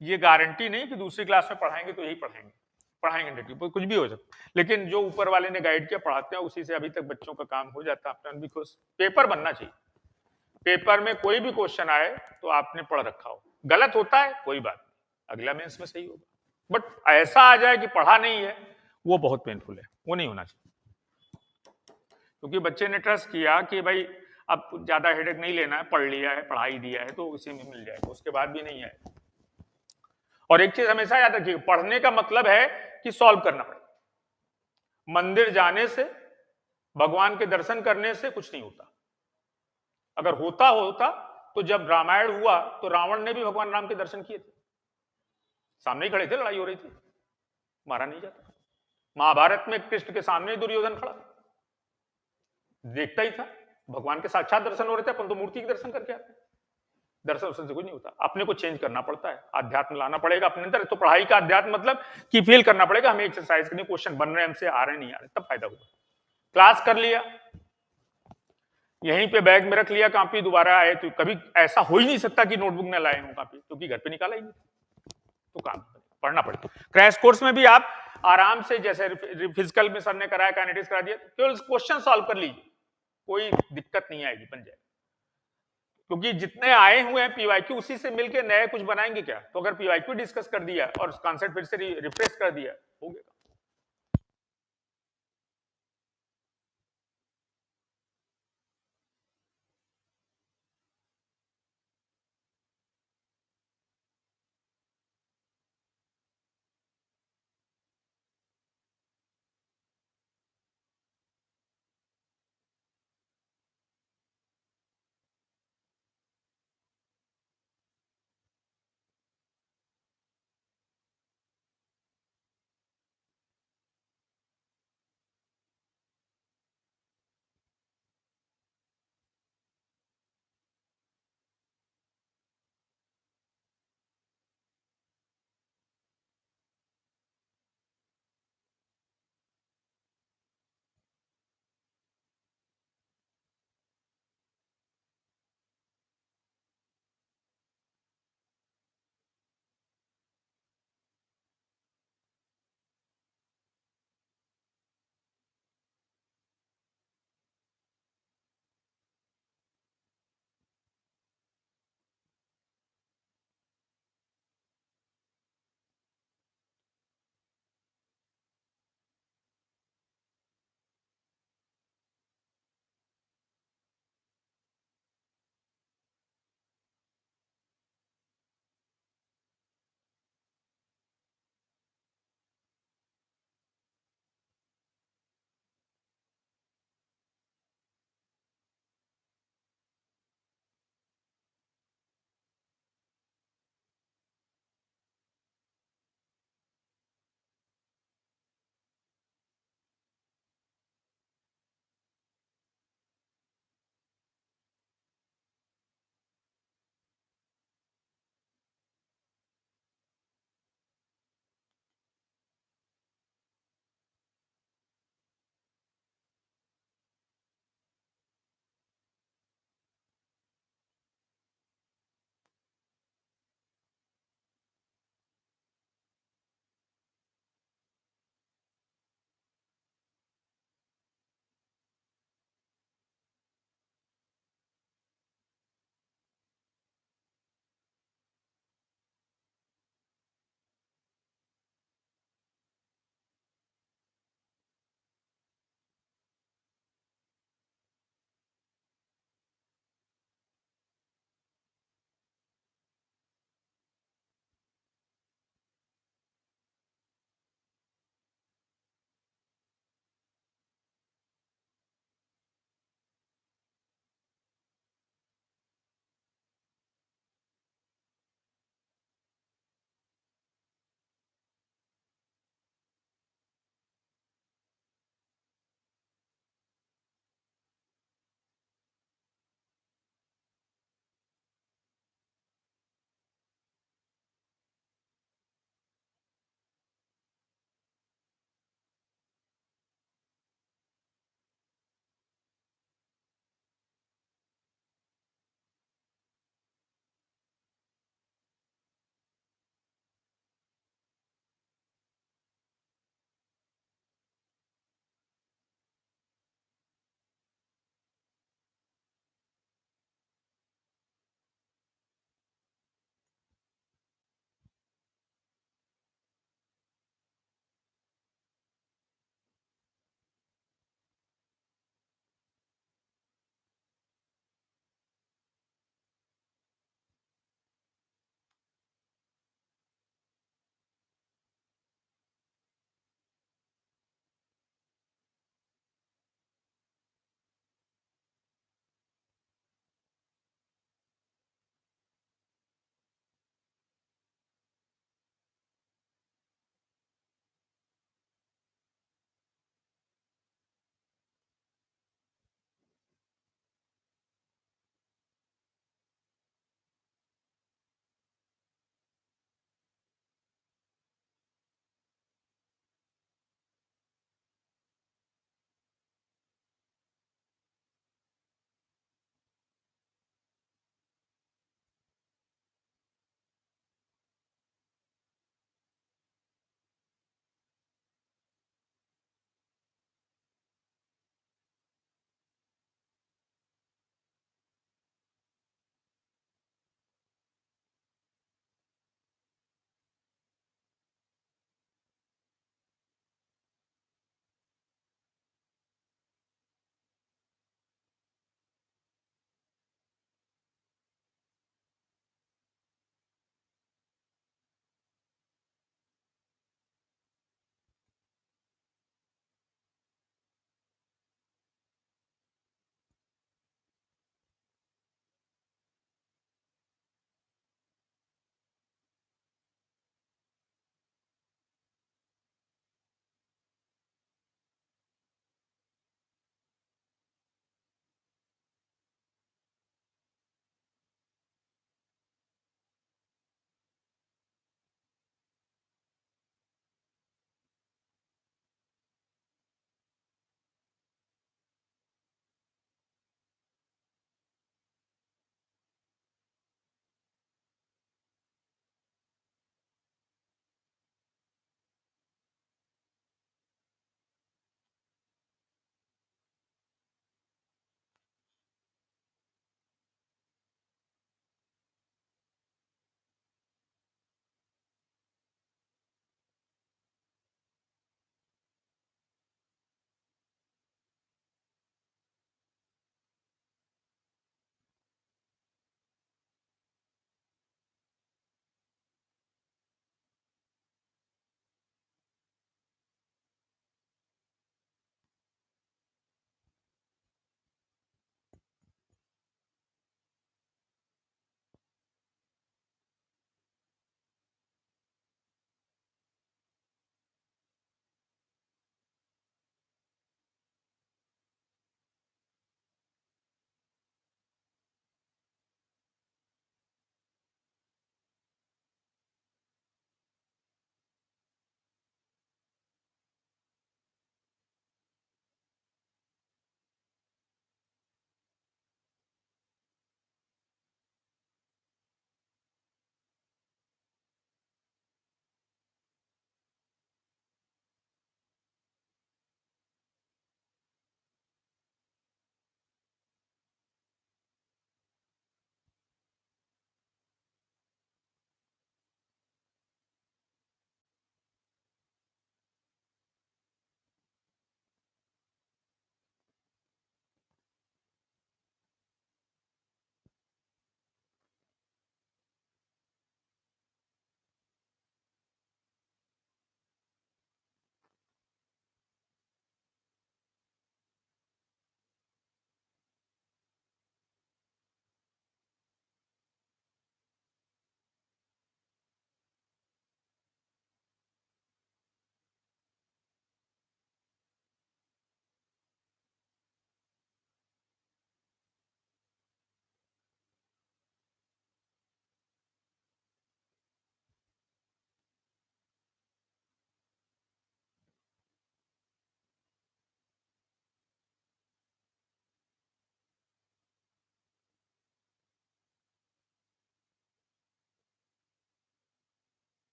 ये गारंटी नहीं कि दूसरी क्लास में पढ़ाएंगे तो यही पढ़ाएंगे, कुछ भी हो सकता, लेकिन जो ऊपर वाले ने गाइड किया पढ़ाते हैं उसी से अभी तक बच्चों का काम हो जाता है। बिकॉज पेपर बनना चाहिए, पेपर में कोई भी क्वेश्चन आए तो आपने पढ़ रखा हो, गलत होता है कोई बात नहीं, अगला मेंस में सही होगा, बट ऐसा आ जाए कि पढ़ा नहीं है वो बहुत पेनफुल है, वो नहीं होना चाहिए। क्योंकि बच्चे ने ट्रस्ट किया कि भाई अब ज्यादा हेडेक नहीं लेना है, पढ़ लिया है, पढ़ाई दिया है तो उसी में मिल जाएगा, उसके बाद भी नहीं आए। और एक चीज हमेशा याद रखिए, पढ़ने का मतलब है कि सॉल्व करना पड़ेगा। मंदिर जाने से, भगवान के दर्शन करने से कुछ नहीं होता। अगर होता तो जब रामायण हुआ तो रावण ने भी भगवान राम के दर्शन किए थे, सामने ही खड़े थे, लड़ाई हो रही थी, मारा नहीं जाता। महाभारत में कृष्ण के सामने दुर्योधन खड़ा देखता ही था, भगवान के साक्षात दर्शन हो रहे थे, अपन तो मूर्ति के दर्शन करके आते। दर्शन से कुछ नहीं होता, अपने को चेंज करना पड़ता है, अध्यात्म लाना पड़ेगा अपने अंदर। तो पढ़ाई का अध्यात्म मतलब कि फील करना पड़ेगा, हमें एक्सरसाइज करनी, क्वेश्चन बन रहे हैं हमसे, आ रहे नहीं आ रहे, तब फायदा होगा। क्लास कर लिया, यहीं पे बैग में रख लिया कॉपी, दोबारा आए तो कभी ऐसा हो ही नहीं सकता कि नोटबुक न लाए हो कॉपी, क्योंकि घर पे निकाला ही नहीं, तो काम पढ़ना पड़ेगा। क्रैश कोर्स में भी आप आराम से, जैसे फिजिकल में सर ने कराया, काइनेटिक्स करा दिया, केवल क्वेश्चन सॉल्व कर लीजिए, कोई दिक्कत नहीं आएगी, बन जाएगा। क्योंकि जितने आए हुए हैं पीवाईक्यू उसी से मिलके नए कुछ बनाएंगे क्या, तो अगर पीवाईक्यू डिस्कस कर दिया और कॉन्सेप्ट फिर से रिफ्रेश कर दिया, हो गया।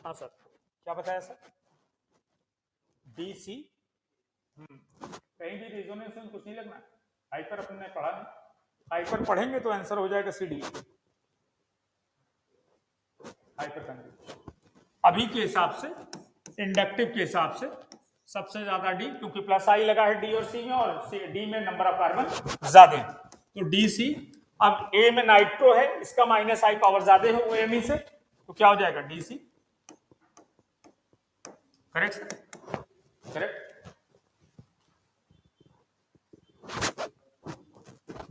हाँ सर, क्या बताया सर? DC, कहीं भी रेजोनेंस में कुछ नहीं लगना। हाइपर अपन ने पढ़ा नहीं, हाइपर पढ़ेंगे तो आंसर हो जाएगा CD, हाइपर कंजुगेशन। अभी के हिसाब से, इंडक्टिव के हिसाब से सबसे ज्यादा D, क्योंकि प्लस आई लगा है D और C में, और D में नंबर ऑफ कार्बन ज्यादा है, तो DC। अब A में नाइट्रो है, इसका माइनस आई पावर ज्यादा है OMe से, तो क्या हो जाएगा DC। Correct sir, correct.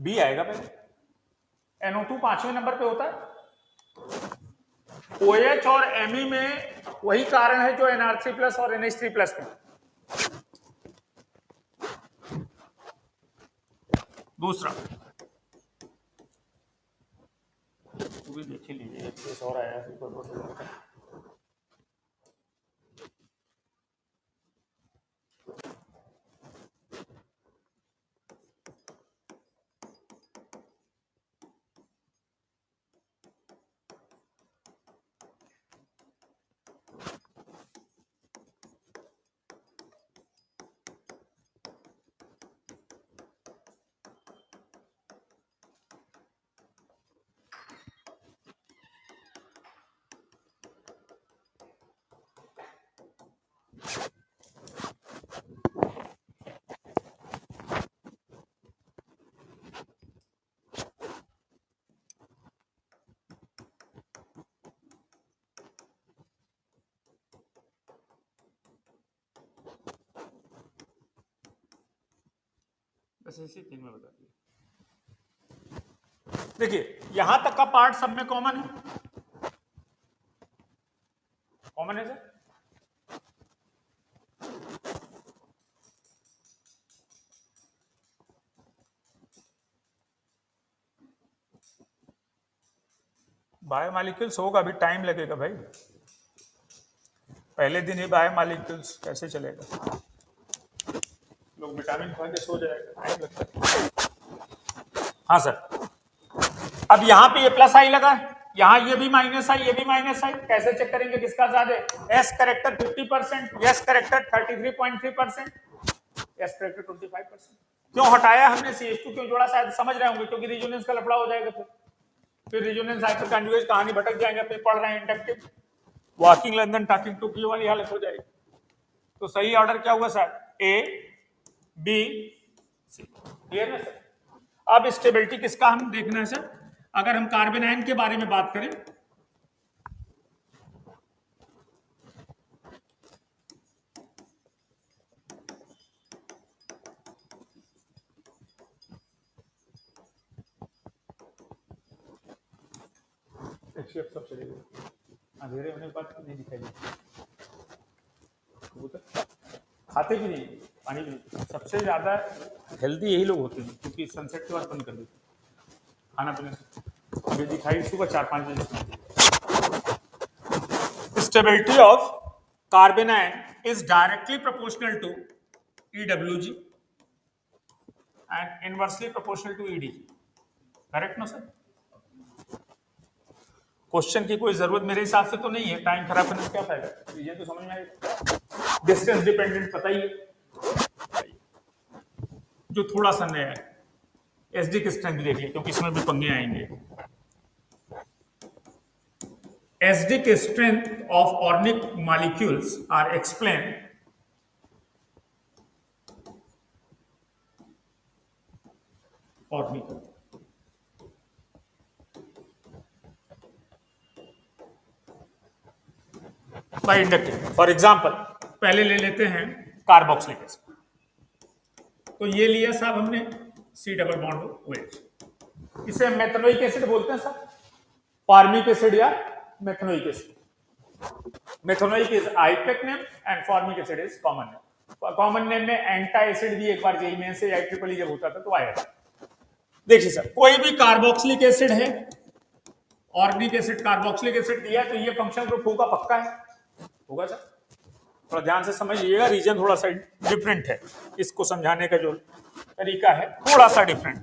B आएगा पहले। NO2 5वें नंबर पे होता है। OH और Me में वही कारण है जो NR3+ और NH3+ में। दूसरा वो भी देख ही लीजिए, एक केस और आया है। बस इसी 3 में बता दिया। देखिए यहां तक का पार्ट सब में कॉमन है, कॉमन है सर। बायोमॉलिक्यूल्स होगा, अभी टाइम लगेगा भाई, पहले दिन ही बायोमॉलिक्यूल्स कैसे चलेगा? लोग विटामिन खा के सो जाएगा, टाइम लगता है। हाँ सर, अब यहाँ पे ये प्लस आई लगा है, यहाँ ये भी माइनस आई, ये भी माइनस आई, कैसे चेक करेंगे किसका ज्यादा है? S character 50%, yes character 33.3%, S character 25%। क्यों हटाया हमने CH2 क्यों जोड़ा? शायद समझ रहे होंगे, क्योंकि रिजोनेंस का लफड़ा हो जाएगा, फिर रिजोनेंस हाइपर कंजुगेट कहानी भटक जाएंगे, फिर पढ़ रहे हैं inductive, walking London talking to Q वाली हालत हो जाएगी। तो सही ऑर्डर क्या हुआ sir? A B C, clear है सर? अब स्टेबिलिटी किसका हम देखना है सर? अगर हम कार्बन आयन के बारे में बात करें, सब चले गए, अंधेरे होने के बाद नहीं दिखाई देती, कबूतर खाते भी नहीं, पानी भी नहीं। सबसे ज्यादा हेल्दी यही लोग होते हैं, क्योंकि सनसेट के बाद बंद कर देते खाना पीना। अभी दिखाई सुबह 4-5 बजे। Stability of carbon ion is directly proportional to EWG and inversely proportional to ED। Correct ना सर? क्वेश्चन की कोई जरूरत मेरे हिसाब से तो नहीं है, टाइम खराब करने से क्या फायदा, ये तो समझ में आएगा। डिस्टेंस डिपेंडेंट पता ही है, जो थोड़ा सा नया है SD की स्ट्रेंथ देख लिया, क्योंकि इसमें भी पंगे आएंगे। SD की strength of organic molecules are explain organic by inductive. For example पहले ले लेते हैं कार्बोक्सिलिक एसिड, तो ये लिया साहब हमने C डबल बॉन्ड OH, इसे मेथनोइक एसिड बोलते हैं सर, फॉर्मिक एसिड या methanoic acid. Methanoic is IUPAC name and formic acid is common name. Common name में एंटा एसिड भी एक बार जेई में से IEEE जब होता था तो आया था। देखिए सर, कोई भी कार्बोक्सिलिक एसिड है, ऑर्गेनिक एसिड कार्बोक्सिलिक एसिड दिया है, तो ये फंक्शनल ग्रुप होगा, पक्का है, होगा सर। थोड़ा ध्यान से समझिएगा, रीजन थोड़ा सा डिफरेंट है, इसको समझाने का जो तरीका है थोड़ा सा डिफरेंट।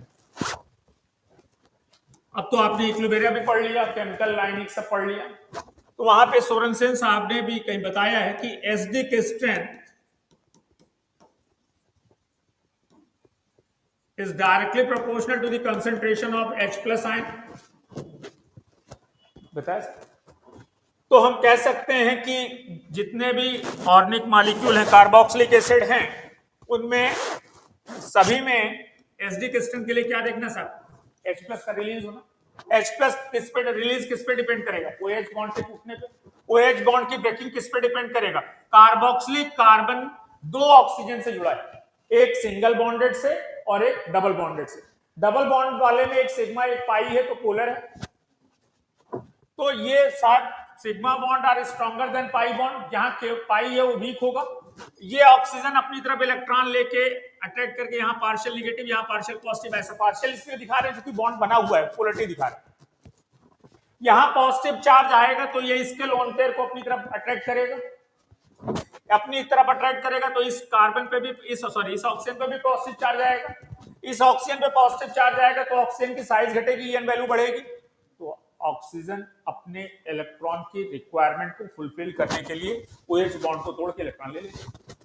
अब तो आपने इक्विलिब्रियम भी पढ़ लिया, केमिकल लाइनिंग सब पढ़ लिया, तो वहां पे सोरेनसेन साहब ने भी कहीं बताया है कि acidic strength is directly proportional to the concentration of H plus ion. बताया। तो हम कह सकते हैं कि जितने भी ऑर्गेनिक मॉलिक्यूल हैं, कार्बोक्सिलिक एसिड हैं, उनमें सभी में एसिडिक स्ट्रेंथ के लिए क्या देखना सर? H प्लस का रिलीज होना। H प्लस किस पे रिलीज, किस पे डिपेंड करेगा? OH बॉन्ड के टूटने पे। OH बॉन्ड की ब्रेकिंग किस पे डिपेंड करेगा? कार्बोक्सिलिक कार्बन दो ऑक्सीजन से जुड़ा है, एक सिंगल बॉन्डेड से और एक डबल बॉन्डेड से। डबल बॉन्ड वाले में एक सिग्मा एक पाई है, तो पोलर है। तो ये sigma bond are stronger than pi bond, जहां पाई है वो वीक होगा। ये ऑक्सीजन अपनी तरफ इलेक्ट्रॉन लेके अट्रैक्ट करके यहाँ पार्शियल नेगेटिव, यहाँ पार्शियल पॉजिटिव, ऐसा पार्शियल इसलिए दिखा रहे हैं क्योंकि बॉन्ड बना हुआ है, पोलरिटी दिखा रहे हैं। यहाँ पॉजिटिव चार्ज आएगा तो ये इसके लोन पेयर को अपनी तरफ अट्रैक्ट करेगा, अपनी तरफ अट्रैक्ट करेगा, तो इस कार्बन पे भी इस ऑक्सीजन पे भी पॉजिटिव चार्ज आएगा। इस ऑक्सीजन पे पॉजिटिव चार्ज आएगा तो ऑक्सीजन की साइज घटेगी, एन वैल्यू बढ़ेगी। तो ऑक्सीजन अपने इलेक्ट्रॉन की रिक्वायरमेंट को फुलफिल करने के लिए OH बॉन्ड को तोड़ के इलेक्ट्रॉन ले लेगा।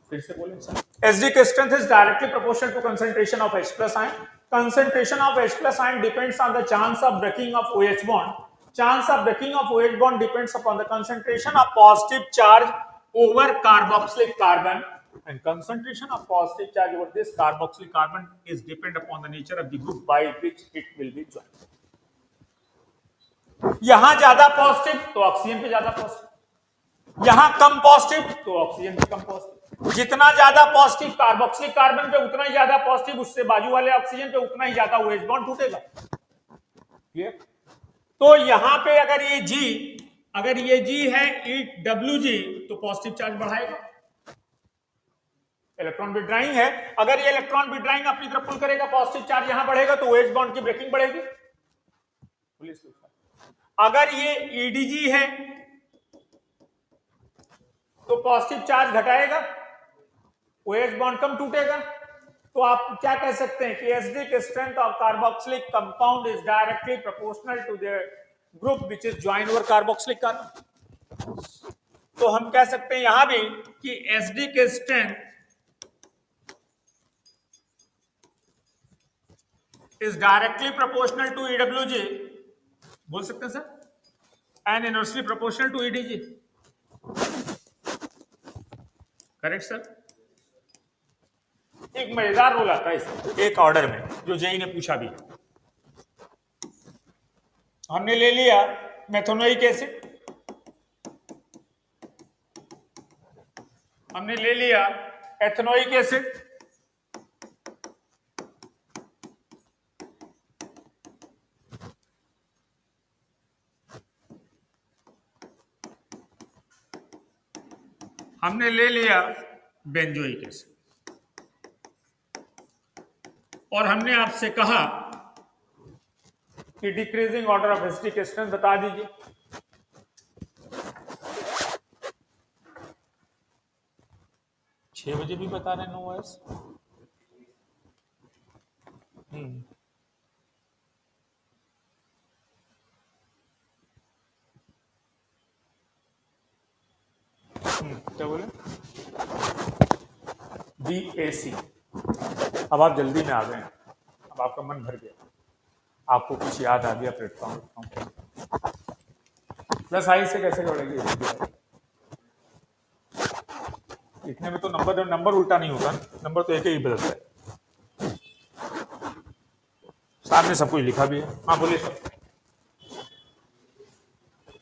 फिर से बोलें sir, acidic strength is directly proportional to concentration of H plus ion. Concentration of H plus ion depends on the chance of breaking of OH bond. Chance of breaking of OH bond depends upon the concentration of positive charge over carboxylic carbon, and concentration of positive charge over this carboxylic carbon is depend upon the nature of the group by which it will be joined. यहां ज्यादा positive तो oxygen पे ज्यादा positive, यहां कम positive तो oxygen पे कम positive. जितना ज्यादा पॉजिटिव कार्बोक्सिलिक कार्बन पे उतना ही ज्यादा पॉजिटिव उससे बाजू वाले ऑक्सीजन पे उतना ही ज्यादा OH बॉन्ड टूटेगा। क्लियर? तो यहां पे अगर ये G है EWG तो पॉजिटिव चार्ज बढ़ाएगा, इलेक्ट्रॉन विड्रॉइंग है, अगर ये इलेक्ट्रॉन विड्रॉइंग अपनी तरफ पुल करेगा, पॉजिटिव चार्ज यहां बढ़ेगा तो OH बॉन्ड की ब्रेकिंग बढ़ेगी। अगर ये EDG है तो पॉजिटिव चार्ज घटाएगा, OH बॉन्ड कम टूटेगा। तो आप क्या कह सकते हैं कि acidic strength of carboxylic compound is directly proportional to the group which is joined over carboxylic carbon. तो हम कह सकते हैं यहां भी कि acidic strength is directly proportional to EWG, बोल सकते हैं sir, and inversely proportional to EDG। Correct sir. एक मजेदार रोल आता है इसमें एक ऑर्डर में, जो जेई ने पूछा भी। हमने ले लिया मेथनोइक एसिड, हमने ले लिया एथनोइक एसिड, हमने ले लिया बेंजोइक एसिड, और हमने आपसे कहा कि decreasing order of acidic strength बता दीजिए। छह बजे भी बता रहे हैं OS। क्या बोले? BAC। अब आप जल्दी में आ गए, अब आपका मन भर गया, आपको कुछ याद आ गया प्लेटफॉर्म। प्लस आई से कैसे जोड़ेगी? लिखने में तो नंबर उल्टा नहीं होता, नंबर तो एक ही बदलता है। सामने सब कुछ लिखा भी है। हाँ बोलिए सर।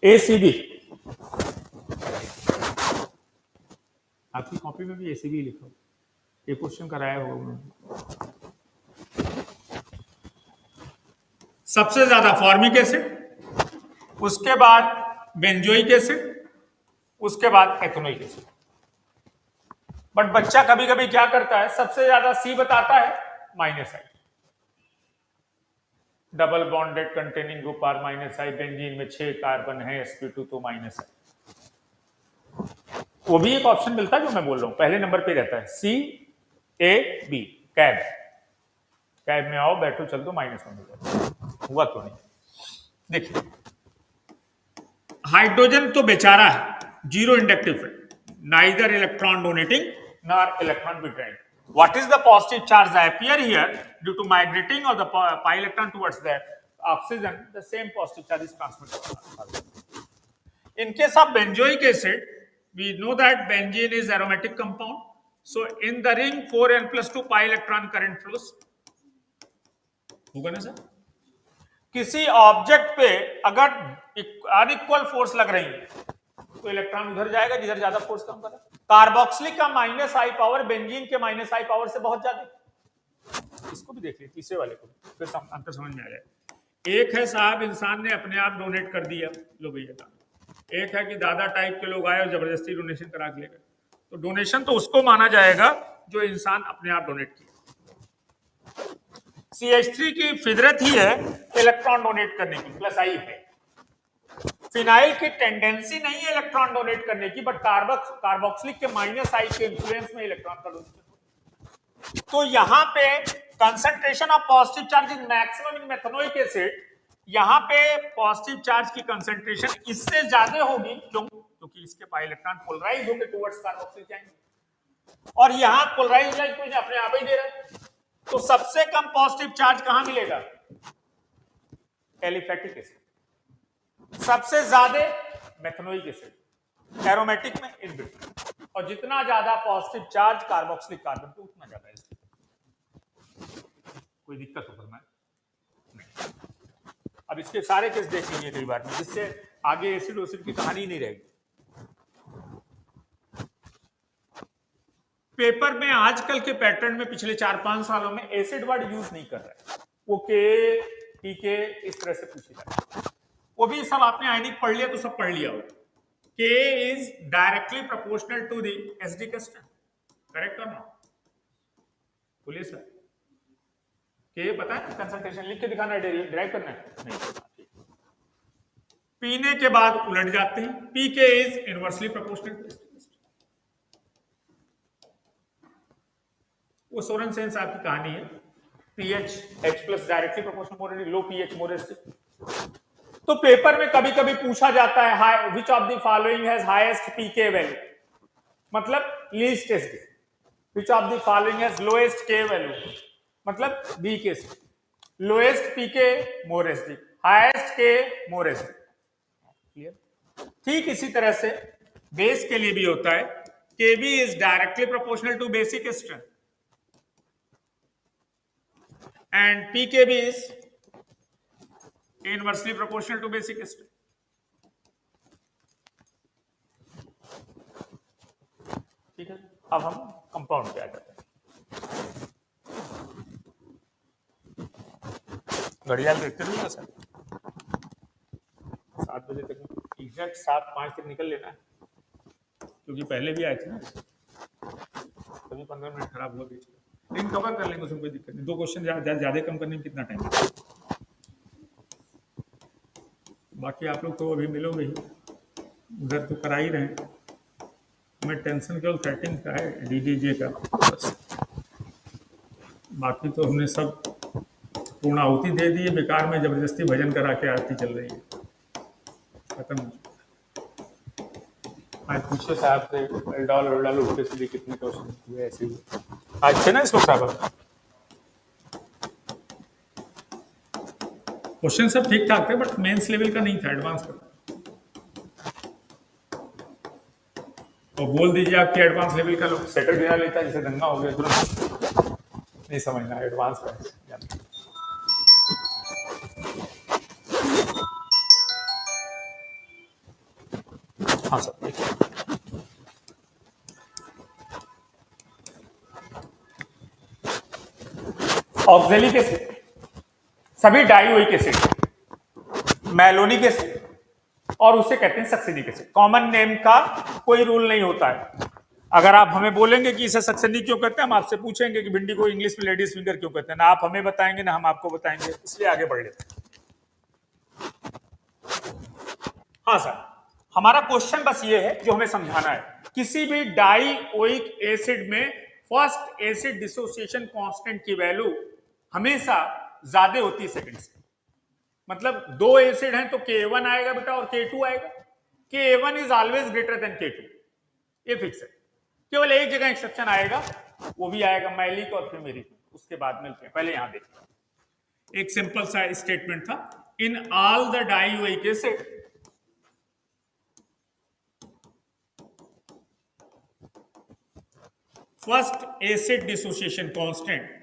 ACB, आपकी कॉपी में भी ACB लिखा, ये क्वेश्चन कराया होगा उन्होंने। सबसे ज्यादा फॉर्मिक एसिड, उसके बाद बेंजोइक एसिड, उसके बाद एथनोइक एसिड। बट बच्चा कभी कभी क्या करता है, सबसे ज्यादा C बताता है, minus I. Double bonded containing group are minus I, benzene में 6 कार्बन है, sp2 तो माइनस आई। वो भी एक ऑप्शन मिलता है जो मैं बोल रहा हूं, पहले नंबर पे रहता है CAB, कैब में आओ बैठो चल दो, माइनस में मिल जाता। हुआ क्यों नहीं? देखिए हाइड्रोजन तो बेचारा है, zero inductive friend, neither electron donating nor electron withdrawing. What is the positive charge that appear here due to migrating of the pi electron towards the oxygen? The same positive charge is transmitted. In case of benzoic acid, we know that benzene is aromatic compound. So in the ring 4n plus 2 pi electron current flows. होगा ना sir? किसी object पे अगर unequal force लग रही है तो electron उधर जाएगा जिधर ज्यादा फोर्स कम कर रहा है. कार्बोक्सिलिक का माइनस आई पावर बेंजीन के माइनस आई पावर से बहुत ज्यादा. इसको भी देख लीजिए, तीसरे वाले को फिर अंतर समझ में आ जाए. एक है साहब इंसान ने अपने आप डोनेट कर दिया, लो भैया था. एक है कि दादा टाइप के लोग आए और जबरदस्ती डोनेशन करा के ले गए. तो डोनेशन तो उसको माना जाएगा जो इंसान अपने आप डोनेट किया. CH3 की फितरत ही है इलेक्ट्रॉन डोनेट करने की, प्लस आई है. फिनाइल की टेंडेंसी नहीं है इलेक्ट्रॉन डोनेट करने की, बट कार्बोक्सिलिक के माइनस आई के इन्फ्लुएंस में इलेक्ट्रॉन का डोनेशन. तो यहां पे concentration of positive charge is maximum in methanoic acid. यहां पे पॉजिटिव चार्ज की कंसंट्रेशन इससे ज्यादा होगी. क्यों? क्योंकि इसके पाई इलेक्ट्रॉन पोलराइज होकर टुवर्ड्स कार्बोक्सिल जाएंगे और यहां पोलराइज इलेक्ट्रॉन अपने आप ही दे रहा है. तो सबसे कम पॉजिटिव चार्ज कहां मिलेगा? Aliphatic acid. सबसे ज्यादा मेथनोइक एसिड, एरोमेटिक में इन बिटवीन. और जितना ज्यादा पॉजिटिव चार्ज कार्बोक्सिलिक कार्बन पे उतना ज्यादा एसिड. कोई दिक्कत हो फरमाए नहीं. अब इसके सारे केस देख लीजिए कई बार में, जिससे आगे एसिड ओसिड की कहानी नहीं रहेगी. पेपर में आजकल के पैटर्न में पिछले 4-5 सालों में एसिड वर्ड यूज नहीं कर रहा है. वो के, पीके इस तरह से पूछे जाते हैं. वो भी सब आपने आयनिक पढ़ लिया तो सब पढ़ लिया हो. K is directly proportional to the SD का strength. करेक्ट और नॉट? बोलिए सर. K पता है कंसंट्रेशन लिख के दिखाना है, ड्राइव करना है नहीं. पीने के बाद उलट जाते हैं. PK is inversely proportional to SD. वो सोरेनसेन साहब की कहानी है. pH H plus directly proportional more low pH more SD. तो पेपर में कभी कभी पूछा जाता है which of the following has highest pK value, मतलब least SD. Which of the following has lowest K value, मतलब B K. Lowest pK more SD, highest K more SD. Clear? ठीक इसी तरह से बेस के लिए भी होता है. Kb is directly proportional to basic strength and pKb is inversely proportional to basic strength. ठीक है. अब हम कंपाउंड पे आ जाते हैं. घड़ियाल देखते रहिएगा सर. 7 बजे तक एग्जैक्ट 7:05 तक निकल लेना है, क्योंकि पहले भी आए थे ना, कभी 15 मिनट खराब हुआ बीच में. लेकिन कवर कर लेंगे, उसमें कोई दिक्कत नहीं. 2 क्वेश्चन ज्यादा कम करने में कितना टाइम. बाकी आप लोग तो अभी मिलोगे ही, उधर तो करा ही रहे हैं. हमें टेंशन केवल 13 का है, डीडीजे का बस. बाकी तो हमने सब पूर्णाहुति दे दी है. बेकार में जबरदस्ती भजन करा के आरती चल रही है. खत्म. आज पूछो साहब से डॉल उठते से कितने क्वेश्चन हुए ऐसे ही आज थे ना इसको साहब. क्वेश्चन सब ठीक ठाक थे, बट मेंस लेवल का नहीं था, एडवांस का. तो बोल दीजिए आपके एडवांस लेवल का लोग सेटल गिरा लेता है, जैसे दंगा हो गया तुरंत. नहीं समझना एडवांस का. हाँ सर. ऑक्सैलिक एसिड, सभी डाइओइक एसिड, मैलोनिक एसिड और उसे कहते हैं सक्सेनिक एसिड. कॉमन नेम का कोई रूल नहीं होता है. अगर आप हमें बोलेंगे कि इसे सक्सेनिक क्यों कहते हैं, हम आपसे पूछेंगे कि भिंडी को इंग्लिश में लेडीज फिंगर क्यों कहते हैं. ना आप हमें बताएंगे ना हम आपको बताएंगे, इसलिए आगे बढ़ लेते हैं. हाँ सर, हमारा क्वेश्चन बस ये है जो हमें समझाना है. किसी भी डाइओइक एसिड में फर्स्ट एसिड डिसोसिएशन कांस्टेंट की वैल्यू हमेशा ज्यादा होती है सेकंड से. मतलब 2 एसिड हैं तो K1 आएगा बेटा और K2 आएगा. K1 is always greater then K2, ये फिक्स है। केवल एक जगह एक्सेप्शन आएगा, वो भी आएगा मैलिक और फिर मेरी, उसके बाद मिलते हैं। पहले यहां देखिए, एक सिंपल सा स्टेटमेंट था, in all the dioic acid first acid dissociation constant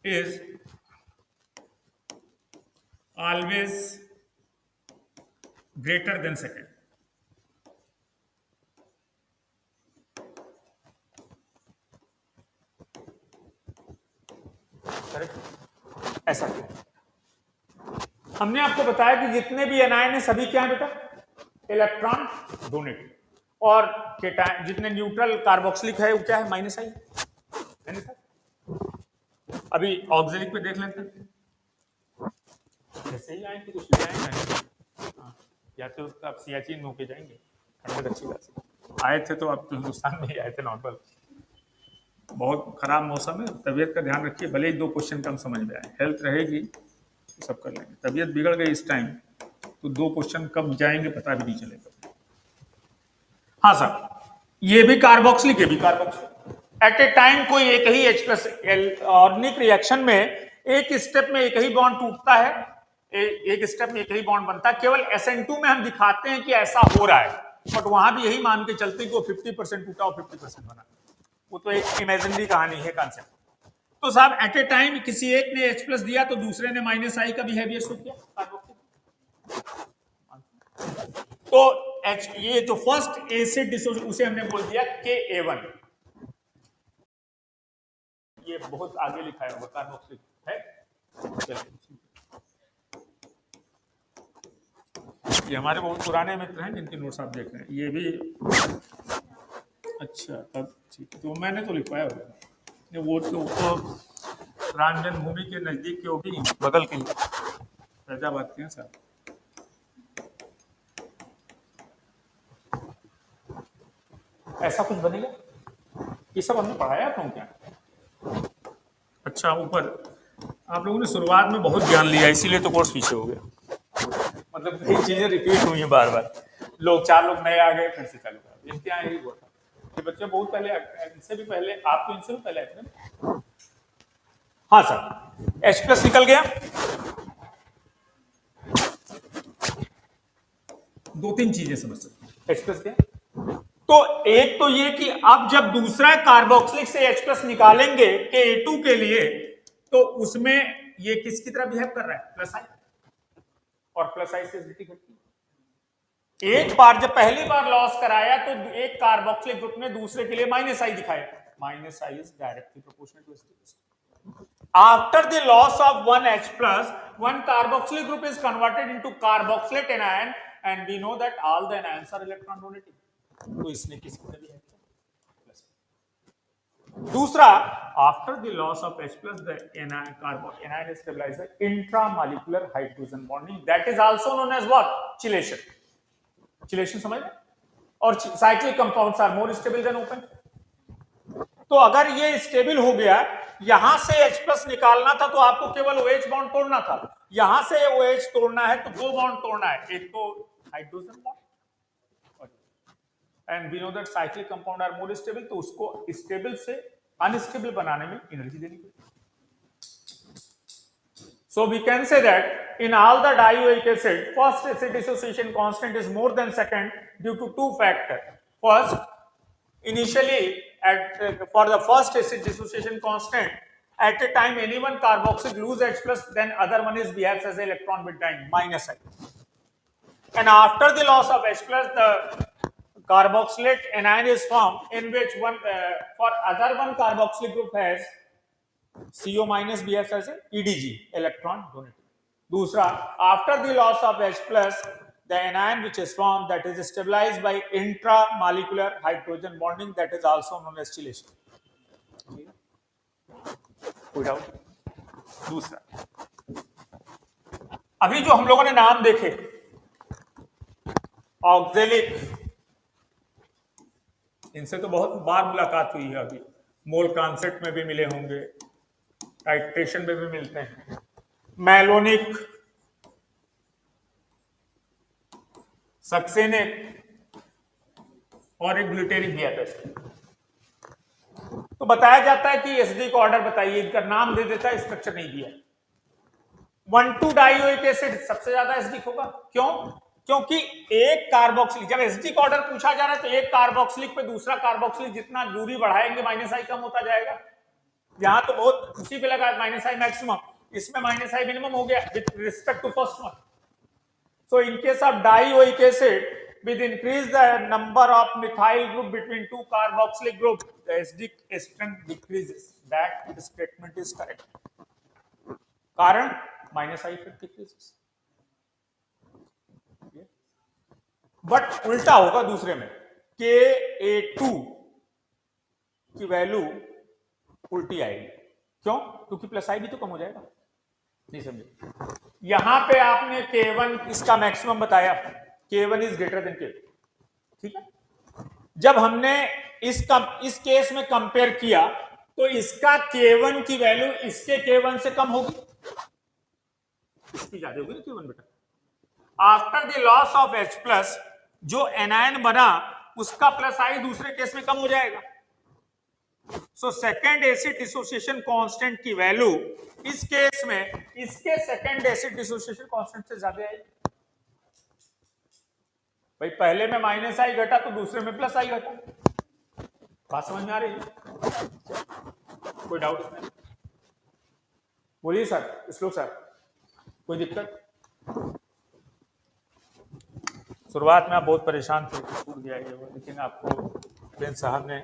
is always greater than second. Correct? ऐसा क्यों? हमने आपको बताया कि जितने भी एनायन है सभी क्या है बेटा? इलेक्ट्रॉन डोनेटेड, और जितने न्यूट्रल कार्बोक्सिलिक है वो क्या है? माइनस आई है ना? अभी ऑक्सिलिक पे देख लेते हैं, ऐसे ही आए तो कुछ ले आएंगे, या तो आप सियाचिन होके जाएंगे, ठंडक अच्छी खासी आए थे, तो आप तो हिंदुस्तान में ही आए थे नॉर्मल। बहुत खराब मौसम है, तबीयत का ध्यान रखिए, भले ही 2 क्वेश्चन कम समझ में आए, हेल्थ रहेगी तो सब कर लेंगे। तबीयत बिगड़ गई इस टाइम तो 2 क्वेश्चन कब जाएंगे पता भी नहीं चलेगा। हाँ सर, ये भी कार्बोक्सिलिक, ये भी कार्बोक्सिलिक। एट ए टाइम कोई एक ही H+ ऑर्गेनिक रिएक्शन में एक स्टेप में एक ही बॉन्ड टूटता है, एक स्टेप में एक ही बॉन्ड बनता है। केवल SN2 में हम दिखाते हैं कि ऐसा हो रहा है, बट वहां भी यही मान के चलते हैं कि वो 50% टूटा और 50% बना, वो तो एक इमेजिनरी कहानी है, कॉन्सेप्ट। तो साहब एट ए टाइम किसी एक ने H+ दिया तो दूसरे ने -I का बिहेवियर शो किया, तो ये जो फर्स्ट एसिड डिसोसिएशन उसे हमने बोल दिया Ka1। ये बहुत आगे लिखा है, कार्बोक्सिलिक है। ये हमारे बहुत पुराने मित्र हैं जिनके नोट्स आप देख रहे हैं, ये भी अच्छा, तब ठीक है, तो मैंने तो लिखवाया होगा, वो तो राम जन्मभूमि के नजदीक के, वो भी बगल के फैजाबाद के हैं सर। ऐसा कुछ बनेगा, ये सब हमने पढ़ाया था क्या? अच्छा, ऊपर आप लोगों ने शुरुआत में बहुत ज्ञान लिया, इसीलिए तो कोर्स पीछे हो गया, मतलब कई चीजें रिपीट हुई हैं बार बार, लोग 4 लोग नए आ गए, फिर से चालू कर, इम्तिहान यही हुआ था। ये बच्चे बहुत पहले, इनसे भी पहले, आप तो इनसे भी पहले आए थे। हाँ सर, H+ निकल गया, 2-3 चीजें समझ सकते हैं। H+ क्या, तो एक तो ये कि अब जब दूसरा कार्बोक्सिलिक से H+ निकालेंगे Ka2 के लिए, तो उसमें ये किसकी तरह बिहेव कर रहा है? +I, और +I से एसिडिटी घटती है। एक बार जब पहली बार लॉस कराया तो एक कार्बोक्सिलिक ग्रुप ने दूसरे के लिए -I दिखाया, -I is directly proportional to acidity. After the loss of one H+, one carboxylic group is converted into carboxylate anion, and we know that all the anions are electron donating. तो इसने किसकी तरह behave किया? दूसरा, after the loss of H+, the anion is stabilized by intramolecular hydrogen bonding. That is also known as what? Chelation. Chelation समझ में? और cyclic compounds are more stable than open. तो अगर ये स्टेबल हो गया, यहां से H+ निकालना था तो आपको केवल OH बॉन्ड तोड़ना था, यहां से OH तोड़ना है तो 2 बॉन्ड तोड़ना है, एक तो hydrogen bond, and we know that cyclic compound are more stable, तो उसको स्टेबल से अनस्टेबल बनाने में एनर्जी देनी पड़ेगी। So we can say that in all the dioic acid, first acid dissociation constant is more than second due to 2 factors. First, initially for the first acid dissociation constant, at a time any one carboxyl lose H+, then other one is behaves as an electron withdrawing -I. And after the loss of H+, the carboxylate anion is formed, in which one for other one carboxylic group has CO- behaves as an EDG, electron donating. दूसरा, after the loss of H+, the anion which is formed, that is stabilized by intramolecular hydrogen bonding, that is also known as chelation. कोई doubt? दूसरा, अभी जो हम लोगों ने नाम देखे, ऑक्जेलिक, इनसे तो बहुत बार मुलाकात हुई है अभी, मोल कॉन्सेप्ट में भी मिले होंगे, टाइट्रेशन में भी मिलते हैं। मैलोनिक, सक्सेनिक और एक ग्लूटेरिक दिया था इसका। तो बताया जाता है कि एसडी का ऑर्डर बताइए, इनका नाम दे देता है, स्ट्रक्चर नहीं दिया। 1,2 डाइओइक एसिड सबसे ज्यादा एसिडिक होगा। क्यों? क्योंकि एक कार्बोक्सिलिक, जब एसिडिक ऑर्डर पूछा जा रहा है तो एक कार्बोक्सिलिक पे दूसरा कार्बोक्सिलिक जितना दूरी बढ़ाएंगे माइनस आई कम होता जाएगा। यहां तो बहुत उसी पे लगा माइनस आई मैक्सिमम, इसमें माइनस आई मिनिमम हो गया with respect to first one. So in case of dioic acid with increase the number of methyl group between two carboxylic group, the acidic strength decreases. That statement is correct. कारण minus I effect decreases. But उल्टा होगा दूसरे में, Ka2 की value उल्टी आएगी। क्यों? क्योंकि प्लस आई भी तो कम हो जाएगा। नहीं समझे? यहां पे आपने K1 इसका मैक्सिमम बताया, K1 is greater than K2, ठीक है। जब हमने इस केस में कंपेयर किया तो इसका K1 की वैल्यू इसके K1 से कम होगी, इसकी ज्यादा होगी ना K1 बेटा। After the loss of H plus जो एनायन बना उसका प्लस आई दूसरे केस में कम हो जाएगा। So second acid dissociation constant की वैल्यू इस केस में इसके सेकेंड एसिड डिसोसिएशन कांस्टेंट से ज्यादा आएगी। भाई पहले में माइनस आई घटा तो दूसरे में प्लस आई घटा। बात समझ में आ रही है? कोई डाउट नहीं? बोलिए सर, श्लोक सर, कोई दिक्कत? शुरुआत में आप बहुत परेशान थे, छूट गया ये, लेकिन आपको प्रिंस साहब ने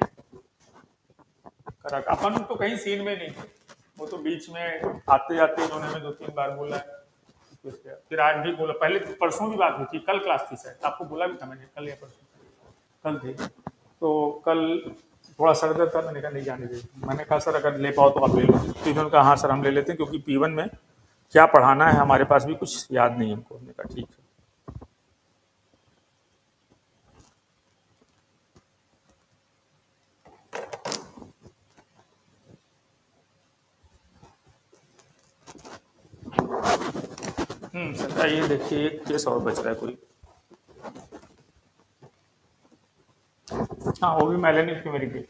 करा। अपन तो कहीं सीन में नहीं थे, वो तो बीच में आते जाते इन्होंने हमें 2-3 बार बोला, फिर आज भी बोला। पहले परसों भी बात हुई थी, कल क्लास थी सर, आपको बोला भी था मैंने, कल या परसों, कल थी। तो कल थोड़ा सर दर्द था, मैंने कहा नहीं जाने दे। मैंने कहा सर अगर ले पाओ तो आप ले लो, तो इन्होंने कहा हाँ सर हम ले लेते हैं, क्योंकि P1 में क्या पढ़ाना है हमारे पास भी कुछ याद नहीं है हमको। हमने कहा ठीक है। सर ये देखिए एक केस और बच रहा है कोई, हाँ वो भी मैलेनिक की मेरी case.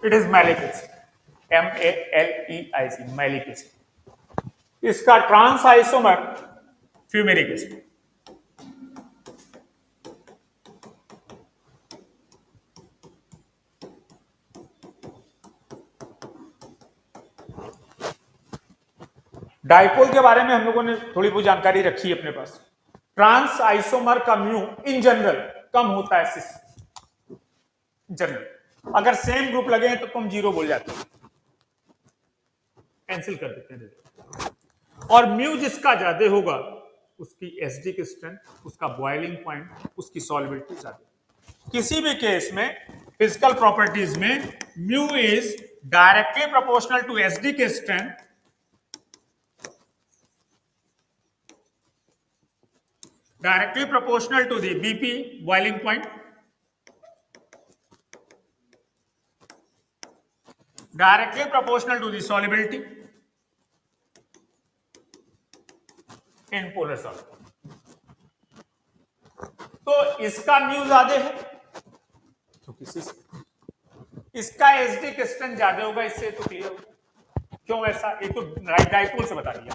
It is maleic acid, MALEIC, maleic acid. इसका trans isomer fumaric acid. Dipole के बारे में हम लोगों ने थोड़ी बहुत जानकारी रखी है अपने पास। ट्रांस आइसोमर का म्यू इन जनरल कम होता है सिस जनरल। अगर सेम ग्रुप लगे हैं तो तुम 0 बोल जाते हो, कैंसिल कर देते हैं। और म्यू जिसका ज्यादा होगा उसकी एसिडिक स्ट्रेंथ, उसका बॉइलिंग पॉइंट, उसकी सॉल्युबिलिटी ज्यादा। किसी भी केस में फिजिकल प्रॉपर्टीज में mu is directly proportional to acidic strength, directly proportional to the BP boiling point, directly proportional to the solubility in polar solid। तो इसका म्यू ज्यादा है तो किसी इसका एसिडिक स्ट्रेंथ ज्यादा होगा, इससे तो क्लियर होगा। क्यों ऐसा? ये तो डाइपोल से बता दिया।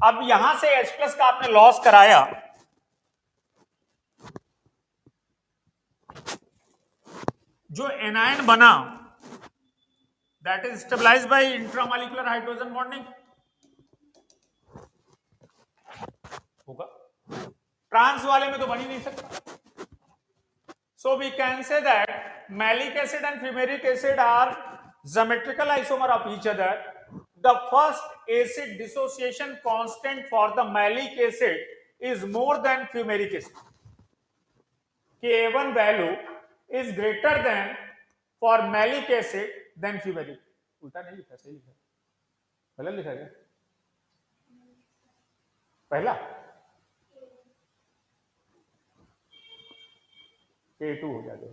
अब यहां से H प्लस का आपने लॉस कराया, जो एनायन बना that is stabilized by intramolecular hydrogen bonding होगा। ट्रांस वाले में तो बन ही नहीं सकता। So we can say that malic acid and fumaric acid are geometrical isomer of each other. The first acid dissociation constant for the malic acid is more than fumaric acid. K1 value is greater than for malic acid than free value. उल्टा नहीं लिखा, सही लिखा, गलत लिखा गया पहला A2 हो जाएगा।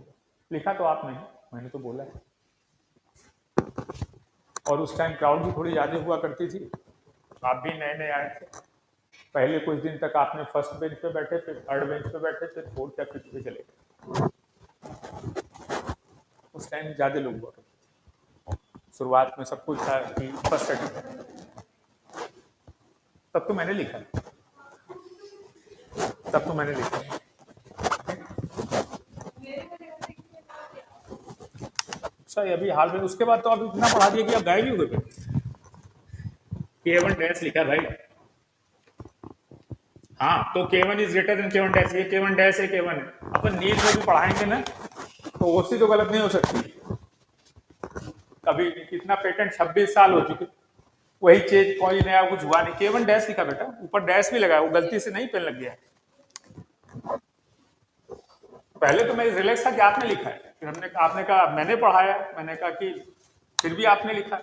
लिखा तो आप नहीं, मैंने तो बोला है। और उस टाइम क्राउड भी थोड़ी ज्यादा हुआ करती थी, आप भी नए नए आए थे। पहले कुछ दिन तक आपने फर्स्ट बेंच पे बैठे, फिर थर्ड बेंच पे बैठे, फिर फोर्थ या फिफ्थ पे चले गए। उस टाइम ज्यादा लोग हुआ करते थे। शुरुआत में सब कुछ था कि फर्स्ट सेकंड, तब तो मैंने लिखा, तब तो मैंने लिखा। सर अभी हाल में, उसके बाद तो अब इतना पढ़ा दिया कि अब गायब ही हो गए। K1 डैश लिखा भाई, हाँ तो K1 is greater than K1 dash, ये K1 डैश है, K1 है। अपन नीट में भी पढ़ाएंगे ना, तो ओसी तो गलत नहीं हो सकती। कभी कितना पेटेंट 26 साल हो चुके, वही चीज, कोई नया कुछ हुआ नहीं। K1 डैश लिखा बेटा, ऊपर डैश भी लगा, वो गलती से नहीं, पेन लग गया। पहले तो मैं रिलैक्स था कि आपने लिखा है, फिर हमने, आपने कहा मैंने पढ़ाया, मैंने कहा कि फिर भी आपने लिखा,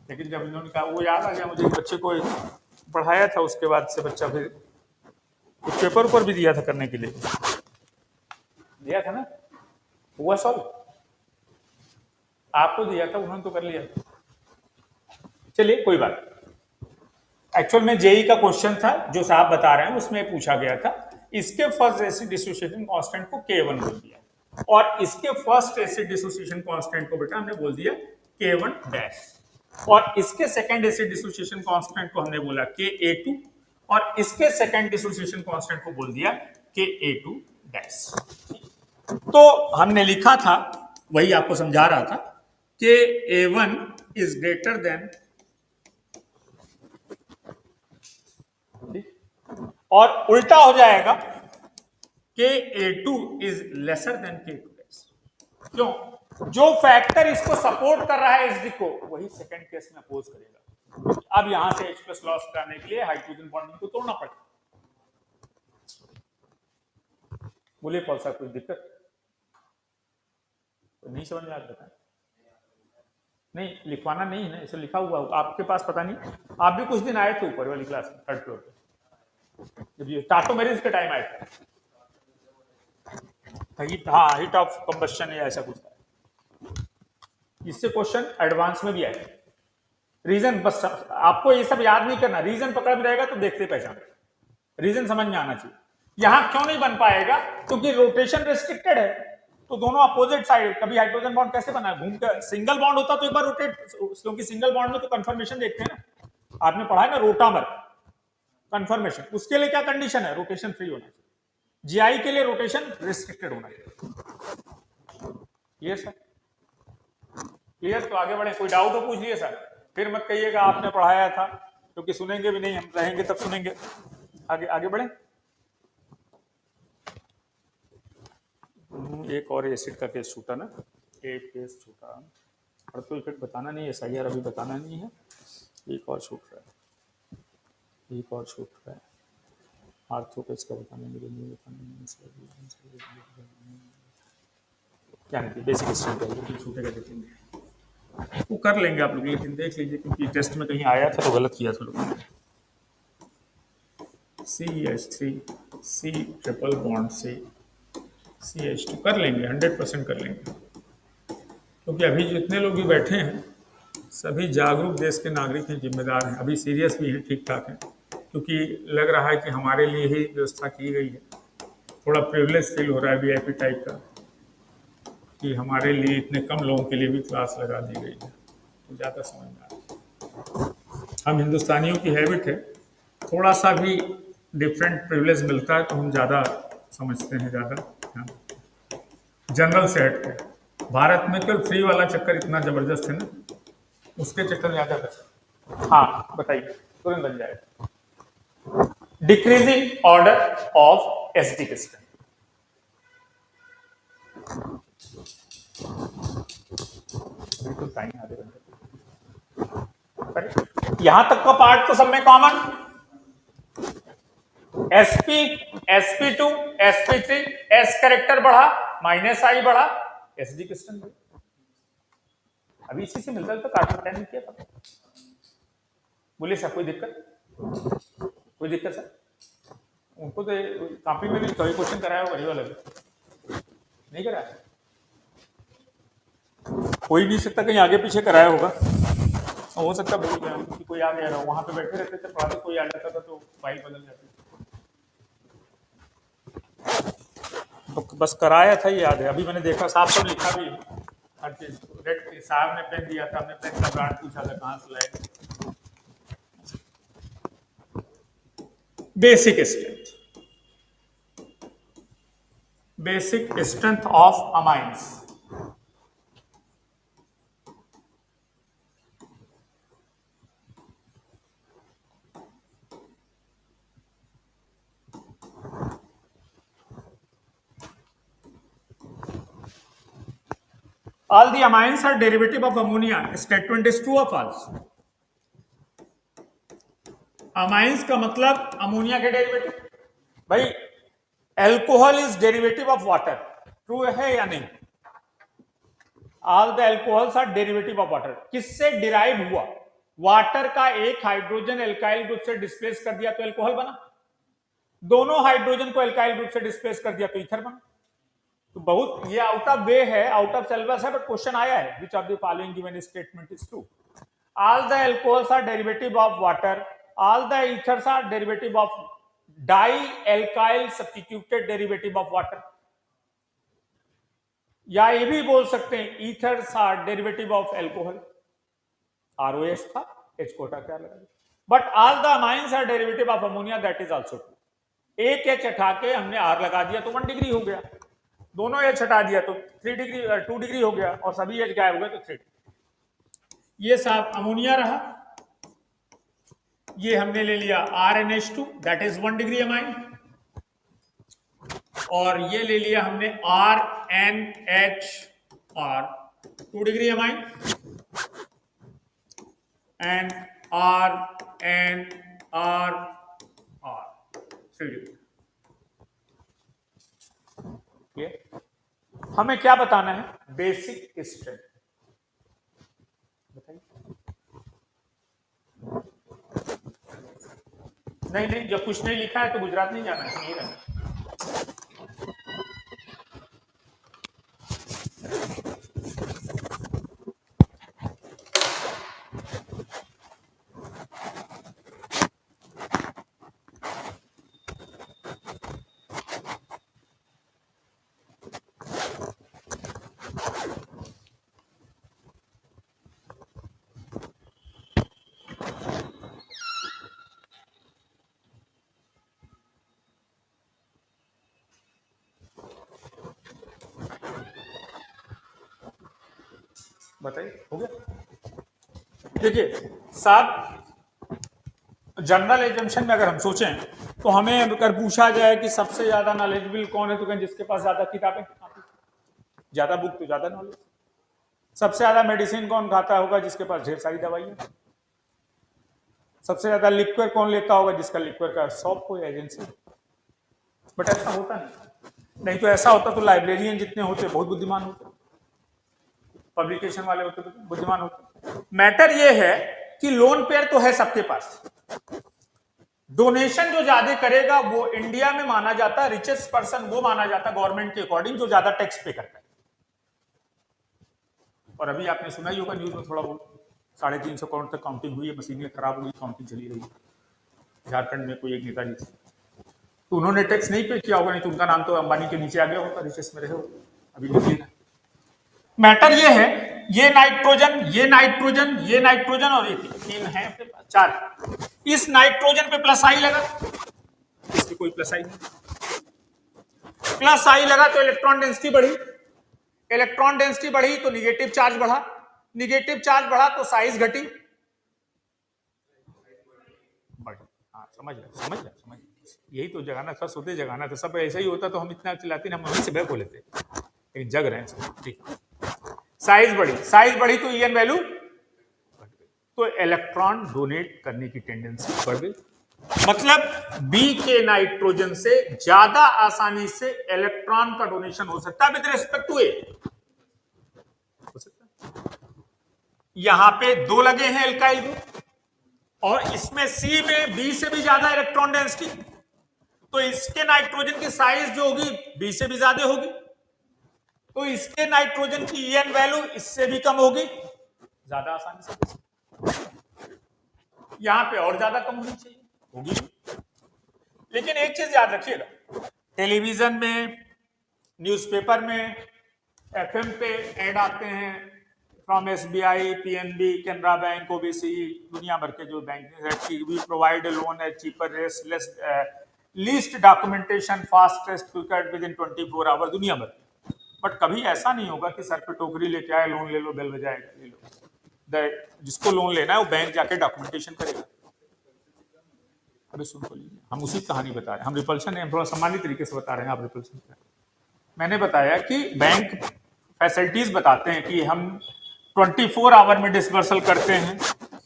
लेकिन जब इन्होंने कहा वो याद आ गया मुझे, बच्चे को पढ़ाया था, उसके बाद से बच्चा फिर कुछ पेपर ऊपर भी दिया था करने के लिए, दिया था ना, हुआ सॉल्व, आपको दिया था, उन्होंने तो कर लिया। चलिए कोई बात। एक्चुअल में जेई का क्वेश्चन था जो साहब बता रहे हैं, उसमें पूछा गया था, इसके फर्स्ट एसिड डिसोसिएशन कांस्टेंट को K1 बोल दिया, और इसके फर्स्ट एसिड डिसोसिएशन कांस्टेंट को बेटा हमने बोल दिया K1 डैश, और इसके सेकंड एसिड डिसोसिएशन कांस्टेंट को हमने बोला Ka2, और इसके सेकंड डिसोसिएशन कांस्टेंट को बोल दिया Ka2 डैश। तो हमने लिखा था, वही आपको समझा रहा था, कि A1 इज ग्रेटर देन, और उल्टा हो जाएगा Ka2 is lesser than K2 dash. क्यों? जो फैक्टर इसको सपोर्ट कर रहा है एसडी को, वही सेकंड केस में अपोज करेगा। अब यहां से H+ लॉस कराने के लिए हाइड्रोजन बॉन्डिंग को तोड़ना पड़ेगा। बोले कौन सा कोई दिक्कत तो नहीं समझ में आता था? नहीं लिखवाना नहीं है ना, इसे लिखा हुआ आपके पास, पता नहीं, आप भी कुछ दिन आए थे ऊपर वाली क्लास में, थर्ड फ्लोर पे, जब ये टाटोमेरिज के टाइम आए थे, हीट, हाँ हीट ऑफ कंबस्शन या ऐसा कुछ था। इससे क्वेश्चन एडवांस में भी आए। रीजन बस आपको ये सब याद नहीं करना, रीजन पकड़ में रहेगा तो देखते पहचान, रीजन समझ में आना चाहिए। यहां क्यों नहीं बन पाएगा? क्योंकि रोटेशन रेस्ट्रिक्टेड है, तो दोनों अपोजिट साइड, कभी हाइड्रोजन बॉन्ड कैसे बना है, घूमकर, सिंगल बॉन्ड होता तो एक बार रोटेट, क्योंकि सिंगल बॉन्ड में तो कंफर्मेशन देखते हैं ना, आपने पढ़ा है ना रोटामर कंफर्मेशन, उसके लिए क्या कंडीशन है, रोटेशन फ्री होना चाहिए। जीआई के लिए रोटेशन रेस्ट्रिक्टेड होना चाहिए। Clear sir? क्लियर? तो आगे बढ़े, कोई डाउट हो पूछ लिए सर, फिर मत कहिएगा आपने पढ़ाया था, क्योंकि सुनेंगे भी नहीं, हम रहेंगे तब सुनेंगे। आगे आगे बढ़े। एक और एसिड का केस छूटा ना, एक केस छूटा, और तो इफेक्ट बताना नहीं है, SIR अभी बताना नहीं है, एक और छूट रहा है, एक और छूट रहा है, आर्थो केस का बताने के लिए नहीं, बताना क्या नहीं, बेसिक स्ट्रक्चर छूटेगा, देखेंगे वो कर लेंगे आप लोग, लेकिन देख लीजिए, क्योंकि टेस्ट में कहीं आया था तो गलत किया था लोगों ने। CH3 C ट्रिपल बॉन्ड से CH2 कर लेंगे, 100% कर लेंगे, क्योंकि अभी जितने लोग भी बैठे हैं सभी जागरूक देश के नागरिक हैं, जिम्मेदार हैं, अभी सीरियस भी हैं, ठीक ठाक हैं, क्योंकि लग रहा है कि हमारे लिए ही व्यवस्था की गई है। थोड़ा प्रिविलेज फील हो रहा है VIP टाइप का, कि हमारे लिए इतने कम लोगों के लिए भी क्लास लगा दी गई है, तो ज़्यादा समझ में आ रहा है। हम हिंदुस्तानियों की हैबिट है, थोड़ा सा भी डिफरेंट प्रिविलेज मिलता है तो हम ज़्यादा समझते हैं, ज़्यादा जनरल से हट के। भारत में केवल फ्री वाला चक्कर इतना जबरदस्त है ना, उसके चक्कर में ज़्यादा कर। हाँ बताइए, तुरंत बन जाएगा। Decreasing order of ACD crystal, बिल्कुल टाइम आधे घंटे। यहां तक का पार्ट तो सब में common, sp sp2 sp3 s character बढ़ा, -I बढ़ा, एसिडिक क्रिस्टल। अभी इसी से मिलता था, कार्बन 10 में किया था। बोलिए सर कोई दिक्कत, कोई दिक्कत सर? उनको तो कॉपी में भी कई क्वेश्चन कराया होगा, ये वाला भी नहीं कराया, कोई नहीं सकता कहीं आगे पीछे कराया होगा, हो सकता है कोई आ गया, वहां पे बैठे रहते थे पढ़ाते, कोई आ जाता था तो फाइल बदल जाती। तो बस कराया था, ये याद है, अभी मैंने देखा साहब सब लिखा भी हर चीज, रेड साहब ने पेन दिया था, हमने पेन का ब्रांड पूछा था कहाँ से लाए। Basic strength of amines. All the amines are derivative of ammonia. Statement is true or false? Amines का मतलब अमोनिया के डेरिवेटिव। भाई alcohol is derivative of water, true है या नहीं? All the alcohols are derivative of water. किससे derive हुआ? Water का एक हाइड्रोजन एल्काइल ग्रुप से डिस्प्लेस कर दिया तो एल्कोहल बना, दोनों हाइड्रोजन को एल्काइल ग्रुप से डिस्प्लेस कर दिया तो ईथर बना। तो बहुत ये आउट ऑफ वे है, आउट ऑफ सिलेबस है, बट क्वेश्चन आया है, which of the following given statement is true? All the alcohols are derivative of water, all the ethers are derivative of dialkyl substituted derivative of water, या ये भी बोल सकते हैं ethers are derivative of alcohol, ROH था, H Kota क्या लगा, but all the amines are derivative of ammonia, that is also true। एक H हटा के हमने R लगा दिया तो 1 डिग्री हो गया, दोनों H हटा दिया तो 3 डिग्री 2 डिग्री हो गया, और सभी H गायब हो गए तो 3 डिग्री। ये साहब अमोनिया रहा, ये हमने ले लिया RnH2 that is 1 degree amine, और ये ले लिया हमने RnHR 2 degree amine, and RnRR 3 degree. हमें क्या बताना है? बेसिक स्ट्रेंथ बताइए। नहीं, जब कुछ नहीं लिखा है तो गुजरात नहीं जाना है, नहीं रहना। बताइए, हो गया? देखिए साहब, जनरल एजम्पशन में अगर हम सोचें तो हमें अगर पूछा जाए कि सबसे ज्यादा नॉलेजेबल कौन है, तो कहें जिसके पास ज्यादा किताबें, ज्यादा बुक तो ज्यादा नॉलेज। सबसे ज्यादा मेडिसिन कौन खाता होगा? जिसके पास ढेर सारी दवाइयां। सबसे ज्यादा लिक्विड कौन लेता होगा? जिसका लिक्विड का शॉप कोई एजेंसी। बट ऐसा होता नहीं तो ऐसा होता तो लाइब्रेरियन जितने होते बहुत बुद्धिमान होते, पब्लिकेशन वाले होते तो बुद्धिमान होते। मैटर ये है कि लोन पेयर तो है सबके पास, डोनेशन जो ज्यादा करेगा वो इंडिया में माना जाता है रिचेस्ट पर्सन, वो माना जाता है गवर्नमेंट के अकॉर्डिंग जो ज्यादा टैक्स पे करता है। और अभी आपने सुना ही होगा न्यूज में थोड़ा बहुत, 350 करोड़ तक काउंटिंग हुई है, मशीनें खराब हुई, काउंटिंग चली रही है झारखंड में कोई एक नेताजी से, तो उन्होंने टैक्स नहीं पे किया होगा, नहीं तो उनका नाम तो अंबानी के नीचे आ गया होगा, रिचेस्ट में रहे हो अभी लिखिए। मैटर ये है, ये नाइट्रोजन, ये नाइट्रोजन, ये नाइट्रोजन और ये 3 है, 4। इस नाइट्रोजन पे प्लस आई लगा, इस पे कोई प्लस आई नहीं, प्लस आई लगा तो इलेक्ट्रॉन डेंसिटी बढ़ी, इलेक्ट्रॉन डेंसिटी बढ़ी तो निगेटिव चार्ज बढ़ा, निगेटिव चार्ज बढ़ा तो साइज घटी, समझ गया। यही तो जगाना था, सोते जगाना था, सब ऐसा ही होता तो हम इतना चिल्लाते, हम वहीं से बैक हो लेते, लेकिन जग रहे हैं। ठीक, साइज बढ़ी तो ईएन वैल्यू, तो इलेक्ट्रॉन डोनेट करने की टेंडेंसी बढ़ गई। मतलब बी के नाइट्रोजन से ज्यादा आसानी से इलेक्ट्रॉन का डोनेशन हो सकता है विद रिस्पेक्ट टू ए, हो सकता है। यहां पे 2 लगे हैं एल्काइल ग्रुप, और इसमें सी में बी से भी ज्यादा इलेक्ट्रॉन डेंसिटी, तो इसके नाइट्रोजन की साइज जो होगी बी से भी ज्यादा होगी, तो इसके नाइट्रोजन की ईएन वैल्यू इससे भी कम होगी, ज्यादा आसानी से। यहां पे और ज्यादा कम होनी चाहिए, होगी। लेकिन एक चीज याद रखिएगा, टेलीविजन में, न्यूज़पेपर में, एफएम पे ऐड आते हैं from SBI, PNB, Canara bank, OBC, दुनिया भर के जो बैंक है, we provide a loan at cheaper rate, least documentation, fastest, quicker, with in 24 hour, दुनिया भर। बट कभी ऐसा नहीं होगा कि सर पे टोकरी लेके आए, लोन ले लो, बेल बजाएगा, ले लो। जिसको लोन लेना है वो बैंक जाके डॉक्यूमेंटेशन करेगा। अभी सुन को लीजिए, हम उसी कहानी बता रहे हैं, हम रिपल्शन थोड़ा सम्मानित तरीके से बता रहे हैं, आप रिपल्शन क्या। मैंने बताया कि बैंक फैसिलिटीज बताते हैं कि हम 24 आवर में डिसबर्सल करते हैं,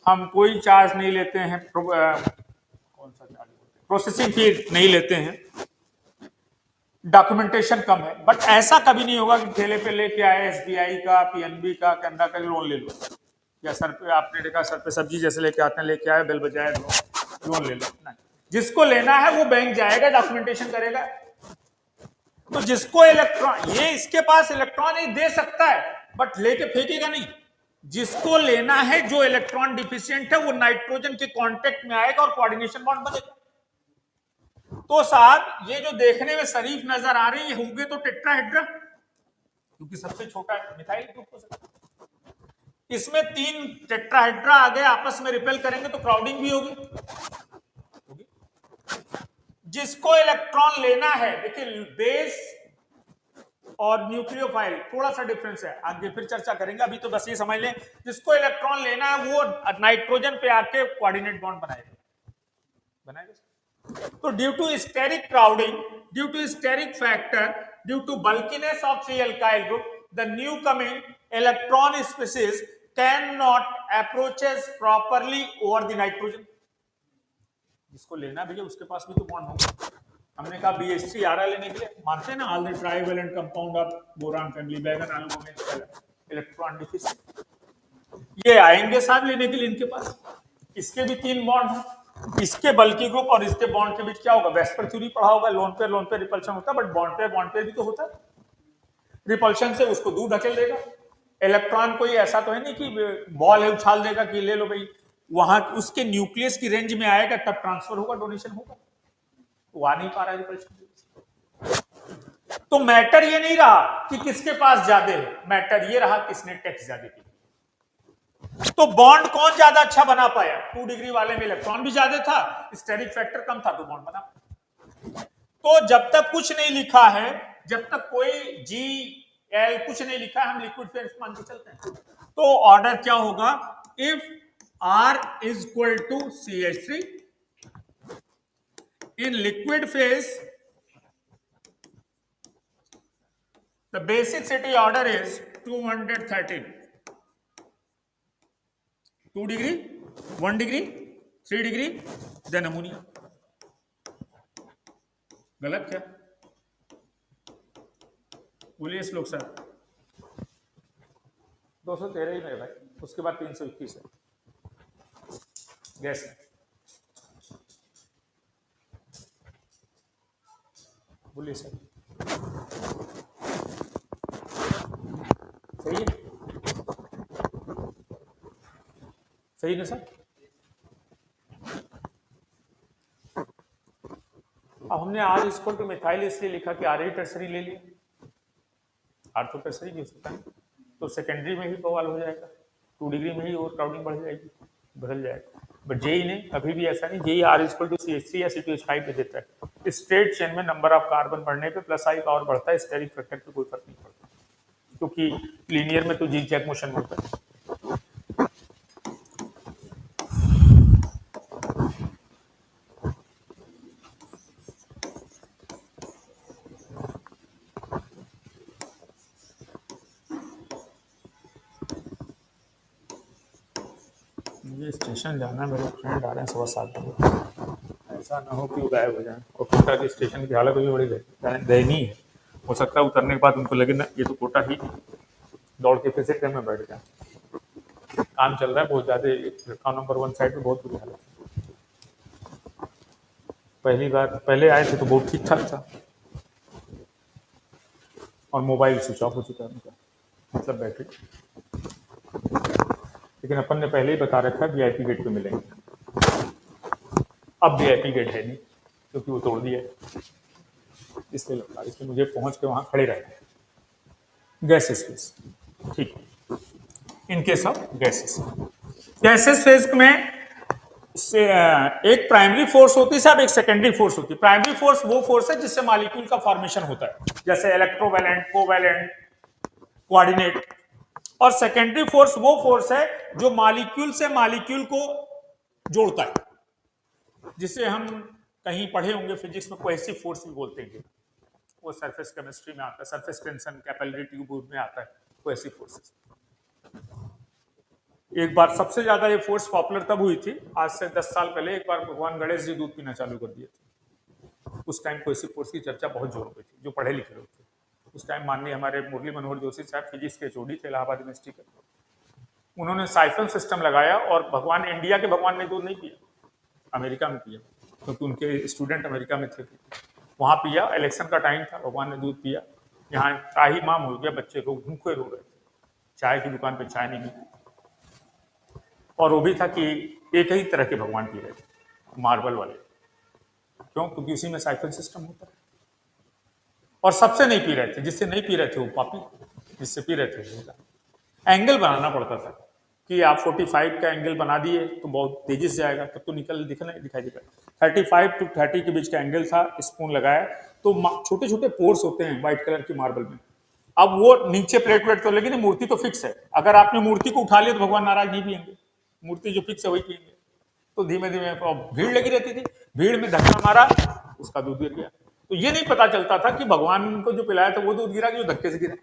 हम कोई चार्ज नहीं लेते हैं, कौन सा चार्ज, प्रोसेसिंग फी नहीं लेते हैं, डॉक्यूमेंटेशन कम है। बट ऐसा कभी नहीं होगा कि ठेले पे लेके आए एसबीआई का, पीएनबी का, कैनरा का, लोन ले लो, या सर पे आपने देखा सर पे सब्जी जैसे लेके आते हैं, लेके आए, बेल बजाए, लोन ले लो। नहीं, जिसको लेना है वो बैंक जाएगा, डॉक्यूमेंटेशन करेगा। तो जिसको इलेक्ट्रॉन, ये इसके पास इलेक्ट्रॉन ही दे सकता है बट लेके फेंकेगा नहीं। जिसको लेना है, जो इलेक्ट्रॉन डिफिशिएंट है, वो नाइट्रोजन के कांटेक्ट में आएगा और कोऑर्डिनेशन बॉन्ड बनेगा। तो साहब ये जो देखने में शरीफ नजर आ रही है, होंगे तो टेट्राहेड्रा, क्योंकि सबसे छोटा मिथाइल ग्रुप हो सकता है। इसमें 3 टेट्राहेड्रा आ गए, आपस में रिपेल करेंगे तो क्राउडिंग भी होगी। जिसको इलेक्ट्रॉन लेना है, देखिए बेस और न्यूक्लियोफाइल थोड़ा सा डिफरेंस है, आगे फिर चर्चा करेंगे, अभी तो बस ये समझ लें, जिसको इलेक्ट्रॉन लेना है वो नाइट्रोजन पे आके कोऑर्डिनेट बॉन्ड बनाएगा। तो due to steric crowding, due to steric factor, due to bulkiness of 3 alkyl group, the new coming electron species cannot approaches properly over the nitrogen। जिसको लेना भैया उसके पास भी तो बॉन्ड होगा। हमने कहा BH3 आ रहा लेने के लिए, मानते हैं ना, all the trivalent compound of boron family, बैगन आलू में इलेक्ट्रॉन डिफिशिएंट, ये आएंगे साहब लेने के लिए इनके पास। इसके भी 3 बॉन्ड हैं, इसके बल्की ग्रुप और इसके बॉन्ड के बीच क्या होगा, वेस्पर थ्योरी पढ़ा होगा, लोन पे रिपल्शन होता है, बट बॉन्ड पे भी तो होता है। रिपल्शन से उसको दूर धकेल देगा। इलेक्ट्रॉन कोई ऐसा तो है नहीं कि बॉल है उछाल देगा कि ले लो भाई, वहां उसके न्यूक्लियस की रेंज में आएगा तब ट्रांसफर होगा, डोनेशन होगा, वो आ नहीं पा रहा है रिपल्शन। तो मैटर ये नहीं रहा कि किसके पास ज्यादा है, मैटर ये रहा किसने टैक्स ज्यादा की। तो बॉन्ड कौन ज्यादा अच्छा बना पाया, 2 डिग्री वाले में इलेक्ट्रॉन भी ज्यादा था, स्टेरिक फैक्टर कम था, तो बॉन्ड बना। तो जब तक कुछ नहीं लिखा है, जब तक कोई GL कुछ नहीं लिखा है, हम लिक्विड फेज मान के चलते हैं। तो ऑर्डर क्या होगा, if R is equal to CH3 in liquid phase, the basicity order is 213, 2 degree, 1 degree, 3 degree, then ammonia. गलत क्या, बोलिए श्लोक सर। 213 ही मेरे भाई, उसके बाद 321 है गैस। बोलिए सर, सही है, सही ना सर। अब हमने R इक्वल टू मिथाइल इसलिए लिखा कि R ही टर्सरी ले लिया, R तो टर्सरी भी हो सकता है, तो सेकेंडरी में ही बवाल हो जाएगा, 2 डिग्री में ही और क्राउडिंग बढ़ जाएगी, बदल जाएगा। बट जेई ने अभी भी ऐसा नहीं, JEE R equal to CH3 या C2H5 पे देता है। स्ट्रेट चेन में नंबर ऑफ कार्बन बढ़ने पे प्लस I पावर बढ़ता है, स्टेरिक फैक्टर पे कोई फर्क नहीं पड़ता, क्योंकि लीनियर में तो जी चेक मोशन होता है। मुझे स्टेशन जाना, मेरे फ्रेंड आ रहे हैं 7:15 बजे, ऐसा ना हो कि वो गायब हो जाए। और कोटा के स्टेशन की हालत भी बड़ी दयनीय है, हो सकता है उतरने के बाद उनको लगे ना ये तो कोटा ही, दौड़ के फिर से ट्रेन में बैठ जाए। काम चल रहा है बहुत ज्यादा, प्लेटफॉर्म नंबर 1 साइड पे बहुत बुरी हालत है। पहले आए थे तो बहुत ठीक ठाक था, और मोबाइल स्विच ऑफ हो चुका है उनका, मतलब बैटरी। लेकिन अपन ने पहले ही बता रखा है वीआईपी गेट पे मिलेंगे। अब वीआईपी गेट है नहीं क्योंकि वो तोड़ दिया है, इसलिए लगता है, इसलिए मुझे पहुंच के वहां खड़े रहना है। गैसेस फेज, ठीक, इन केस ऑफ गैसेस फेज में से एक प्राइमरी फोर्स होती है साहब, एक सेकेंडरी फोर्स होती है। प्राइमरी फोर्स वो फोर्स है जिससे मॉलिक्यूल का फॉर्मेशन होता है, जैसे इलेक्ट्रोवैलेंट, कोवैलेंट, कोऑर्डिनेट। और सेकेंडरी फोर्स वो फोर्स है जो मॉलिक्यूल से मॉलिक्यूल को जोड़ता है, जिसे हम कहीं पढ़े होंगे फिजिक्स में कोहेसिव फोर्स भी बोलते हैं। वो सरफेस केमिस्ट्री में आता है, सरफेस टेंशन, कैपिलरी ट्यूब में आता है कोहेसिव फोर्सेस। एक बार सबसे ज्यादा ये फोर्स पॉपुलर तब हुई थी, आज से 10 साल पहले एक बार भगवान गणेश जी दूध पीना चालू कर दिए थे। उस टाइम कोहेसिव फोर्स की चर्चा बहुत जोर पे थी, जो पढ़े लिखे लोग थे उस टाइम। माननीय हमारे मुरली मनोहर जोशी साहब फिजिक्स के एचओडी थे इलाहाबाद यूनिवर्सिटी के, उन्होंने साइफन सिस्टम लगाया, और भगवान, इंडिया के भगवान ने दूध नहीं पिया, अमेरिका में पिया, क्योंकि उनके स्टूडेंट अमेरिका में थे, वहां पिया। इलेक्शन का टाइम था, भगवान ने दूध पिया। यहाँ त्राही माम हो गया, बच्चे लोग भूखे रो रहे थे, चाय की दुकान पे चाय नहीं मिली। और वो भी था कि एक ही तरह के भगवान पी रहे थे, मार्बल वाले। क्यों? क्योंकि उसी में साइकिल सिस्टम होता है। और सबसे नहीं पी रहे थे, जिससे नहीं पी रहे थे वो पापी, जिससे पी रहे थे वो। एंगल बनाना पड़ता था कि आप 45 का एंगल बना दिए तो बहुत तेजी से जाएगा, तब तो दिखाई देगा। 35 to 30 के बीच का एंगल था, स्पून लगाया तो छोटे छोटे पोर्स होते हैं व्हाइट कलर की मार्बल में। अब वो नीचे प्लेट प्लेट तो, लेकिन मूर्ति तो फिक्स है। अगर आपने मूर्ति को उठा लिया तो भगवान नाराज नहीं पिएंगे, मूर्ति जो फिक्स है वही पिएंगे। तो धीमे धीमे भीड़ लगी रहती थी, भीड़ में धक्का मारा, उसका दूध गिर गया। तो ये नहीं पता चलता था कि भगवान को जो पिलाया था वो दूध गिरा कि जो धक्के से गिरा।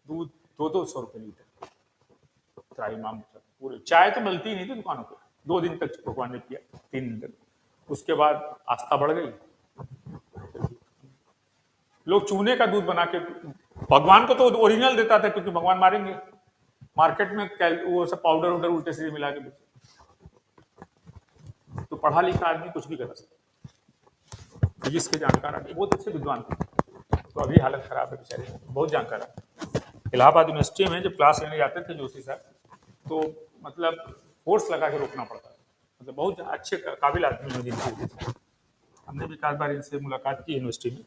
दूध 200-200 रुपए लीटर, पूरे। चाय तो मिलती ही नहीं थी दुकानों पे। 2 दिन तक भगवान ने पिया, 3 दिन तक। उसके बाद आस्था बढ़ गई, लोग चूने का दूध बना के, भगवान को तो ओरिजिनल देता था क्योंकि भगवान मारेंगे। मार्केट में वो सब पाउडर उडर उल्टे सीधे मिला के, तो पढ़ा लिखा आदमी कुछ भी कर सकता है। जिसके जानकार आदमी बहुत अच्छे विद्वान थे, तो अभी हालत खराब है बेचारे, बहुत जानकार है। इलाहाबाद यूनिवर्सिटी में जब क्लास लेने जाते थे जोशी साहब, तो मतलब फोर्स लगा के रोकना पड़ता है। मतलब बहुत अच्छे काबिल आदमी हैं जिनसे हमने भी काफी बार इनसे मुलाकात की यूनिवर्सिटी में।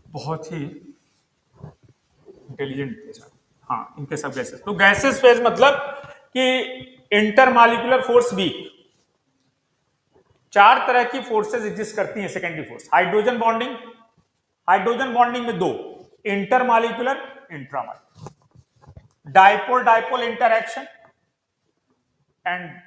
बहुत ही इंटेलिजेंट थे सर। हाँ, इनके सब गैसेस। तो गैसेस फेज मतलब कि इंटरमॉलिक्यूलर फोर्स वीक। 4 तरह की फोर्सेस एग्जिस्ट करती हैं secondary force. Hydrogen bonding, hydrogen bonding में 2, intermolecular, intramolecular. Dipole dipole interaction and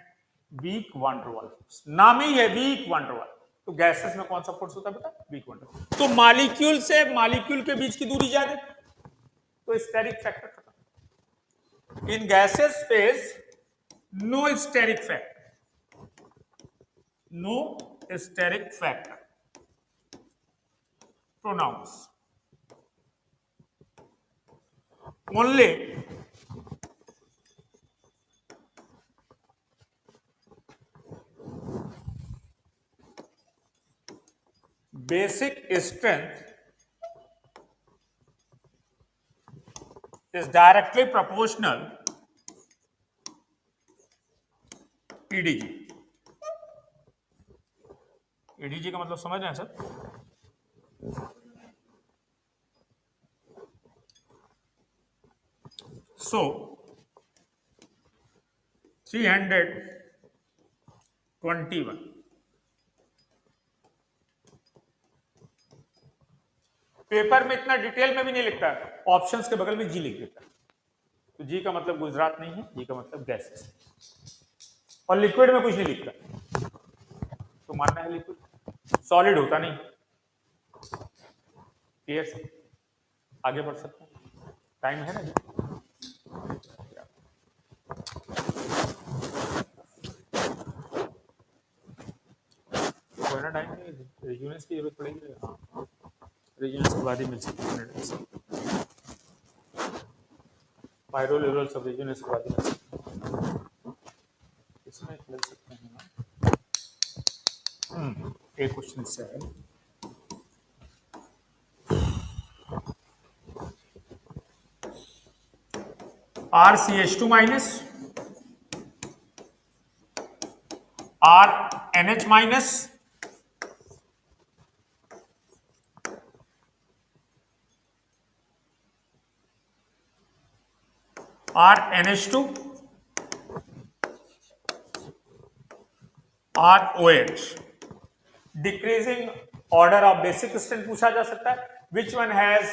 weak van der Waals force. नाम ही है वीक वान डेर वाल्स। तो गैसेस में कौन सा फोर्स होता है बेटा? Weak van der Waals. तो मॉलिक्यूल से मॉलिक्यूल के बीच की दूरी ज्यादा, तो स्टेरिक फैक्टर खत्म। In gases phase no steric factor, no steric factor pronouns, only basic strength is directly proportional EDG। EDG का मतलब समझ रहे हैं सर? So 321 पेपर में इतना डिटेल में भी नहीं लिखता है, ऑप्शंस के बगल में जी लिख देता है। तो जी का मतलब गुजरात नहीं है, जी का मतलब गैसेस। और लिक्विड में कुछ नहीं लिखता, तो मानना है लिक्विड, सॉलिड होता नहीं। क्लियर से आगे बढ़ सकते हैं, टाइम है ना? टाइम नहीं, रेज्यूमेंट्स की जरूरत पड़ेगी। हाँ, रेज्यूमेंट्स के बाद ही मिल सकती है। पायरोलेवल सब रीजन इसके बाद इसमें ले सकते हैं ना। एक क्वेश्चन से है RCH2 minus RNH minus RNH2 ROH decreasing order of basic strength पूछा जा सकता है। Which one has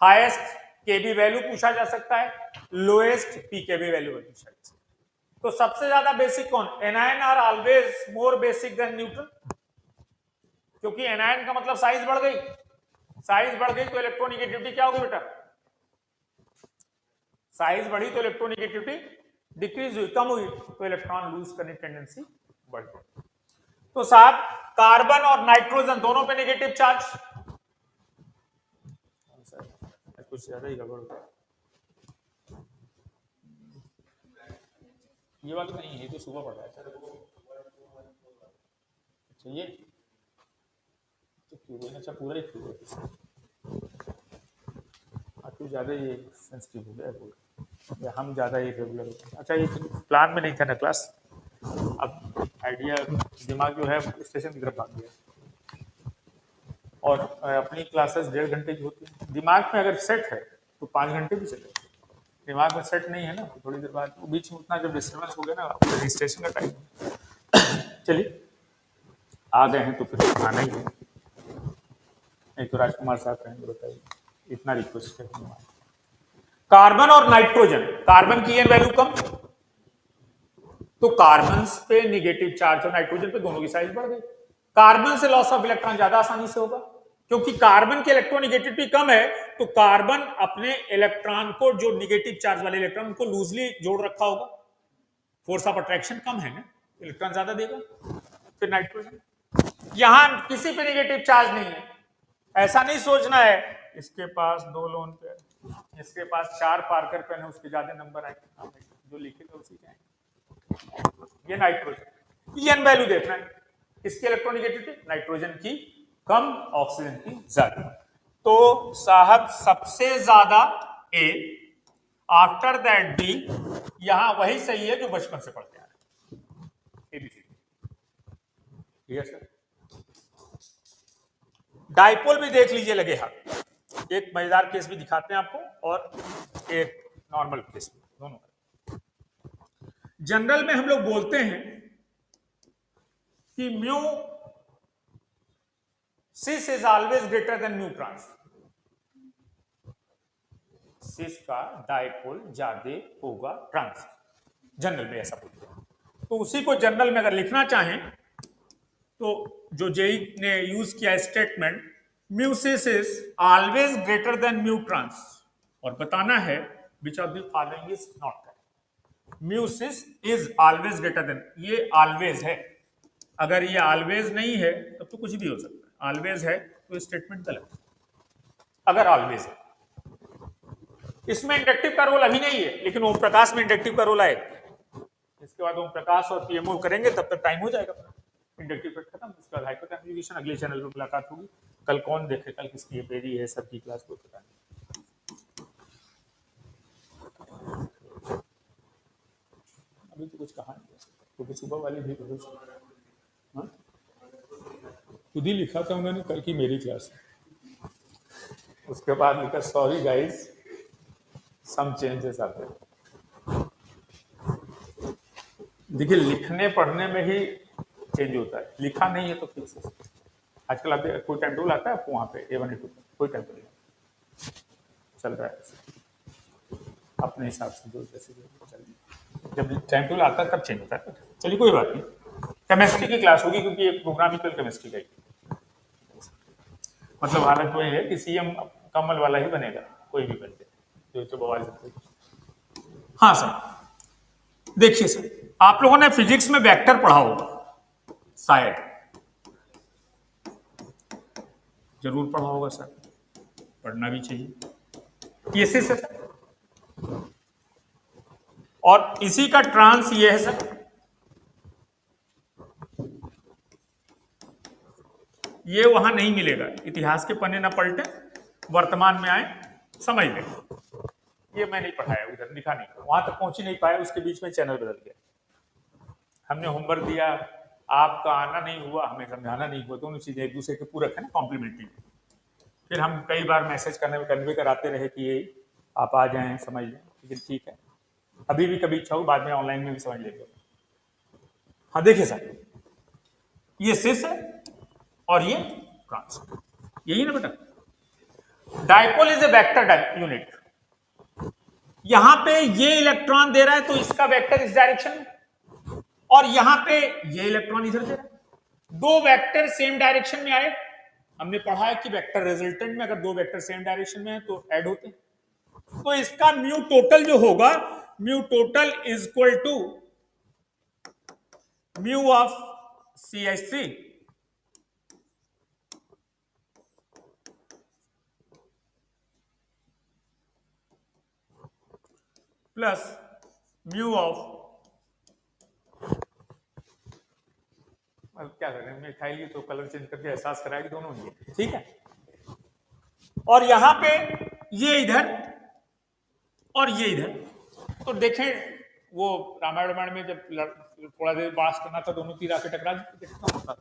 highest KB value पूछा जा सकता है, लोएस्ट पीकेबी वैल्यू पूछा जा सकता है। तो सबसे ज्यादा बेसिक कौन? Anion are always more basic than neutral, क्योंकि एनायन का मतलब साइज बढ़ गई, साइज बढ़ गई तो इलेक्ट्रोनिगेटिविटी क्या होगी बेटा? साइज बढ़ी तो इलेक्ट्रोनिगेटिविटी डिक्रीज हुई, कम हुई तो इलेक्ट्रॉन लूज करने की टेंडेंसी बढ़ गई। तो साहब कार्बन और नाइट्रोजन दोनों पे नेगेटिव चार्ज, कुछ ज्यादा ही गड़बड़ होता है। ये वाला नहीं है, तो सुबह पढ़ रहा है। अच्छा ये तो क्यों? अच्छा पूरा ही क्यों है? कुछ ज्यादा ये सेंसिटिव हो गया, या हम ज्यादा ये रेगुलर हो गए। अच्छा ये प्लान में नहीं था ना क्लास, अब आइडिया दिमाग जो है स्टेशन की तरफ भाग गया। और अपनी क्लासेस 1.5 घंटे की होती है, दिमाग में अगर सेट है तो 5 घंटे भी चले। दिमाग में सेट नहीं है ना, तो थोड़ी देर बाद बीच में उतना जब डिस्टर्बेंस हो गया ना, रजिस्ट्रेशन का टाइम। चलिए आ गए हैं तो फिर आना ही है, नहीं तो राजकुमार साहब कहेंगे बताइए, इतना रिक्वेस्ट है। कार्बन और नाइट्रोजन, कार्बन की एन वैल्यू कम तो कार्बन पे निगेटिव चार्ज और नाइट्रोजन पे दोनों की साइज बढ़ गई। कार्बन से लॉस ऑफ इलेक्ट्रॉन ज्यादा आसानी से होगा, क्योंकि कार्बन की इलेक्ट्रोनिगेटिविटी कम है, तो कार्बन अपने इलेक्ट्रॉन को, जो निगेटिव चार्ज वाले इलेक्ट्रॉन, उनको लूजली जोड़ रखा होगा, फोर्स ऑफ अट्रैक्शन कम है ना, इलेक्ट्रॉन ज्यादा देगा। फिर नाइट्रोजन, यहां किसी पे निगेटिव चार्ज नहीं है, ऐसा नहीं सोचना है इसके पास 2 लोन पेयर, इसके पास 4 पार्कर पेन है, उसके ज्यादा नंबर आएंगे, जो लिखेगा उसी के आएंगे। ये नाइट्रोजन की एन वैल्यू देखना है, इसकी इलेक्ट्रोनिगेटिविटी नाइट्रोजन की कम, ऑक्सीजन की ज्यादा। तो साहब सबसे ज्यादा ए, आफ्टर दैट बी, यहां वही सही है जो बचपन से पढ़ते आ रहे हैं, एबीसीडी। ठीक है सर। डाइपोल भी देख लीजिए लगे हाथ, एक मजेदार केस भी दिखाते हैं आपको और एक नॉर्मल केस भी, दोनों। जनरल में हम लोग बोलते हैं कि mu cis is always greater than mu trans, cis का डाइपोल ज्यादा होगा ट्रांस, जनरल में ऐसा बोलते हैं। तो उसी को जनरल में अगर लिखना चाहें तो जो जेई ने यूज किया statement, mu cis is always greater than mu trans, और बताना है which of the following is not correct. Mu cis is always greater than, ये ऑलवेज है, अगर ये ऑलवेज नहीं है तब तो कुछ भी हो सकता है, ऑलवेज है तो स्टेटमेंट गलत है, अगर ऑलवेज है। इसमें इंडक्टिव का रोल अभी नहीं है, लेकिन ओम प्रकाश में इंडक्टिव का रोल आएगा। इसके बाद ओम प्रकाश और पीएमओ करेंगे, तब तक टाइम हो जाएगा अपना, इंडक्टिव इफेक्ट खत्म। उसके बाद हाइपर कम्युनिकेशन अगले चैनल पर मुलाकात होगी। कल कौन देखे, कल किसकी पेरी है, सबकी क्लास को पता नहीं। अभी तो कुछ कहा नहीं, क्योंकि सुबह वाली भी खुद ही लिखा था उन्होंने कल की मेरी क्लास, उसके बाद लिखा सॉरी गाइस सम चेंजेस आते हैं। देखिए लिखने पढ़ने में ही चेंज होता है, लिखा नहीं है तो फिक्स है। आजकल आप कोई टाइम टेबल आता है आपको वहाँ पे A1 A2 कोई टाइम टेबल चल रहा है अपने हिसाब से, जो जैसे चल, जब टाइम टेबल आता है तब चेंज होता है। चलिए कोई बात नहीं, केमिस्ट्री की क्लास होगी क्योंकि एक प्रोग्राम ही कल केमिस्ट्री का ही, मतलब हालत वही है कि सीएम कमल वाला ही बनेगा, कोई भी बन जाए जो बवाल। हाँ सर, देखिए सर, आप लोगों ने फिजिक्स में वेक्टर पढ़ा होगा शायद, जरूर पढ़ा होगा सर, पढ़ना भी चाहिए। केसेस है सर, और इसी का ट्रांस ये है सर, ये वहां नहीं मिलेगा। इतिहास के पन्ने ना पलटे, वर्तमान में आए, समझ ले। ये मैं नहीं पढ़ाया उधर, लिखा नहीं, वहां तक पहुंच ही नहीं पाया, उसके बीच में चैनल बदल गया। हमने होमवर्क दिया, आपका आना नहीं हुआ, हमें समझाना नहीं हुआ, दोनों चीजें एक दूसरे के पूरक है ना, कॉम्प्लीमेंट्री। फिर हम कई बार मैसेज करने में कन्वे कराते रहे कि ये आप आ जाएं, समझ लें, लेकिन ठीक है, अभी भी कभी इच्छा हो बाद में ऑनलाइन में भी समझ लेंगे। हाँ देखिए सर, ये सिस है और ये ट्रांस, यही ना बेटा। Dipole is a vector unit. यहां पे ये इलेक्ट्रॉन दे रहा है तो इसका वेक्टर इस डायरेक्शन में, और यहां पे ये इलेक्ट्रॉन इधर दे रहा है, दो वेक्टर सेम डायरेक्शन में आए। हमने पढ़ा है कि वेक्टर रिजल्टेंट में अगर दो वेक्टर सेम डायरेक्शन में है तो ऐड होते हैं, तो इसका म्यू टोटल जो होगा, mu total is equal to mu of CH3 plus mu of, क्या करें, मिथाइल तो कलर चेंज करके एहसास कराया कि दोनों ही है, ठीक है। और यहां पे ये इधर और ये इधर, तो देखें वो रामायण में जब थोड़ा देर बास करना था, दोनों तीर आके टकरा होता था,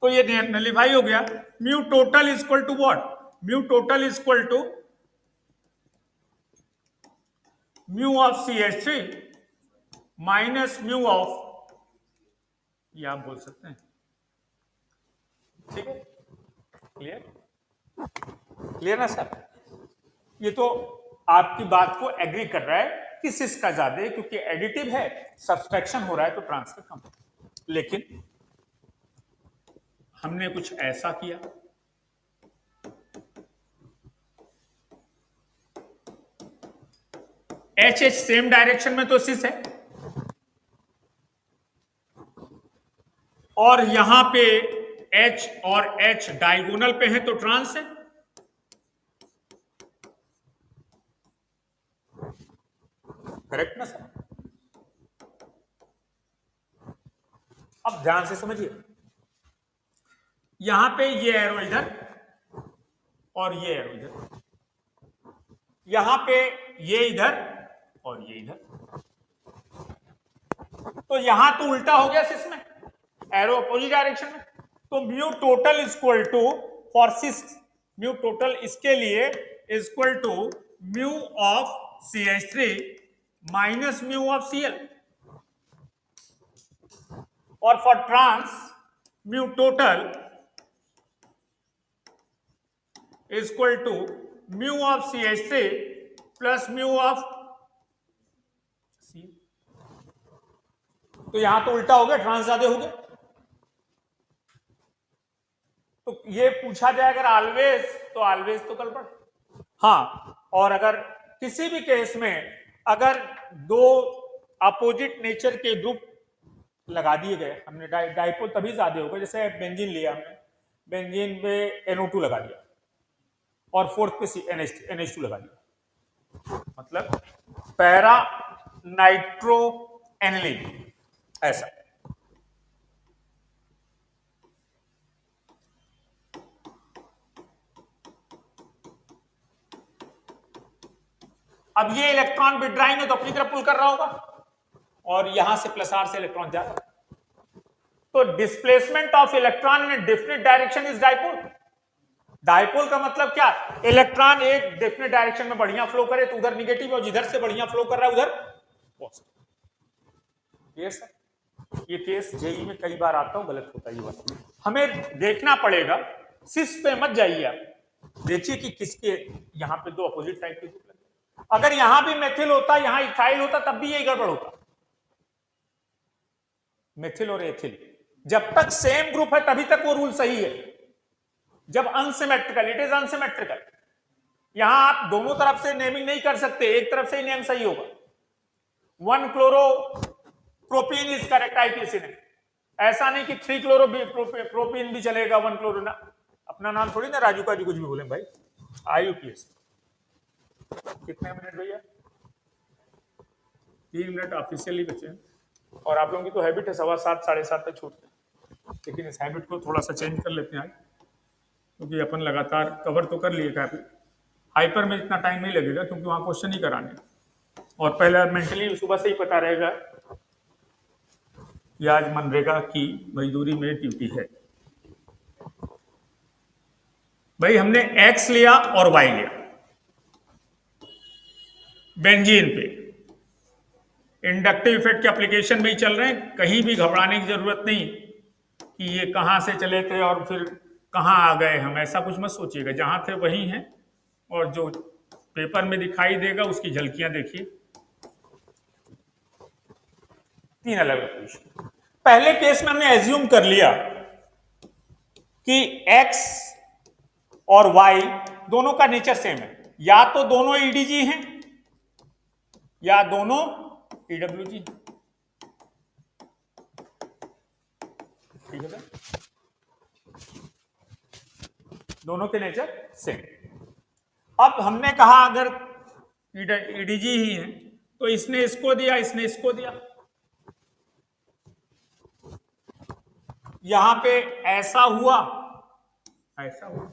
तो ये नलिफाई हो गया। Mu total is equal to what, mu total is equal to mu of CH3 minus mu of, ये आप बोल सकते हैं, ठीक है। क्लियर, क्लियर ना सर? ये तो आपकी बात को एग्री कर रहा है कि सिस का ज्यादा है, क्योंकि एडिटिव है, सब्सट्रैक्शन हो रहा है तो ट्रांसफर कम। लेकिन हमने कुछ ऐसा किया, एच एच सेम डायरेक्शन में तो सिस है, और यहां पे H और H डायगोनल पे है तो ट्रांस है। करेक्ट ना सर? अब ध्यान से समझिए, यहां पे ये एरो इधर और ये एरो इधर, यहां पे ये इधर और ये इधर, तो यहां तो उल्टा हो गया सिस में, एरो अपोजिट डायरेक्शन में, तो mu total is equal to for cis, mu total इसके लिए is equal to mu of CH3 minus mu of Cl, और for trans mu total is equal to mu of CH3 plus mu of Cl। तो यहां तो उल्टा हो गया, trans ज्यादा हो गया। तो ये पूछा जाए अगर ऑलवेज, तो ऑलवेज तो गड़बड़। हाँ, और अगर किसी भी केस में अगर दो अपोजिट नेचर के ग्रुप लगा दिए गए, हमने डाइपोल तभी ज्यादा होगा, जैसे बेंजीन लिया हमने, बेंजीन पे NO2 लगा दिया और फोर्थ पे NH2 लगा दिया, मतलब पैरा नाइट्रो एनिलीन, ऐसा। अब ये इलेक्ट्रॉन विड्राइंग है तो अपनी तरफ पुल कर रहा होगा, और यहां से +R से इलेक्ट्रॉन जा रहा है, तो displacement of electron in definite direction is dipole. Dipole का मतलब क्या, इलेक्ट्रॉन एक डेफिनेट डायरेक्शन में बढ़िया फ्लो करे तो उधर निगेटिव, और जिधर से बढ़िया फ्लो कर रहा है उधर पॉजिटिव। Clear sir? ये केस जेई में कई बार आता हूं, गलत होता है ये बात, हमें देखना पड़ेगा। सिस पे मत जाइए आप, देखिए कि किसके यहां पे दो अपोजिट टाइप के ग्रुप लगे। अगर यहां भी मेथिल होता, यहां इथाइल होता, तब भी यही गड़बड़ होता। मेथिल और एथिल जब तक सेम ग्रुप है तभी तक वो रूल सही है, जब अनसिमेट्रिकल, इट इज अनसिमेट्रिकल, यहां आप दोनों तरफ से नेमिंग नहीं कर सकते, एक तरफ से ही नेम सही होगा। 1 chloro propene is correct IPC ने, ऐसा नहीं कि 3 क्लोरो प्रोपीन भी चलेगा, 1 क्लोरो ना। अपना नाम थोड़ी ना राजू का जी कुछ भी बोले भाई। IUPAC कितने मिनट भैया? 3 मिनट ऑफिशियली बचे हैं और आप लोगों की तो हैबिट है 7:15 7:30 तक छूटते हैं, लेकिन इस हैबिट को थोड़ा सा चेंज कर लेते हैं आज, क्योंकि अपन लगातार कवर तो कर लिए काफी। हाइपर में इतना टाइम नहीं लगेगा क्योंकि वहां क्वेश्चन ही कराने, और पहले मेंटली सुबह से ही पता रहेगा कि आज मनरेगा की मजदूरी में ड्यूटी है। भाई हमने एक्स लिया और वाई लिया बेंजीन पे, इंडक्टिव इफेक्ट के एप्लीकेशन में ही चल रहे हैं, कहीं भी घबराने की जरूरत नहीं कि ये कहां से चले थे और फिर कहां आ गए हम, ऐसा कुछ मत सोचिएगा, जहां थे वहीं हैं, और जो पेपर में दिखाई देगा उसकी झलकियां देखिए। 3 अलग अलग पोजीशन। पहले केस में हमने एज्यूम कर लिया कि x और y दोनों का नेचर सेम है, या तो दोनों ईडीजी हैं या दोनों ईडब्ल्यूजी। ठीक है सर, दोनों के नेचर सेम। अब हमने कहा अगर ईडीजी ही है तो इसने इसको दिया, इसने इसको दिया, यहां पे ऐसा हुआ, ऐसा हुआ,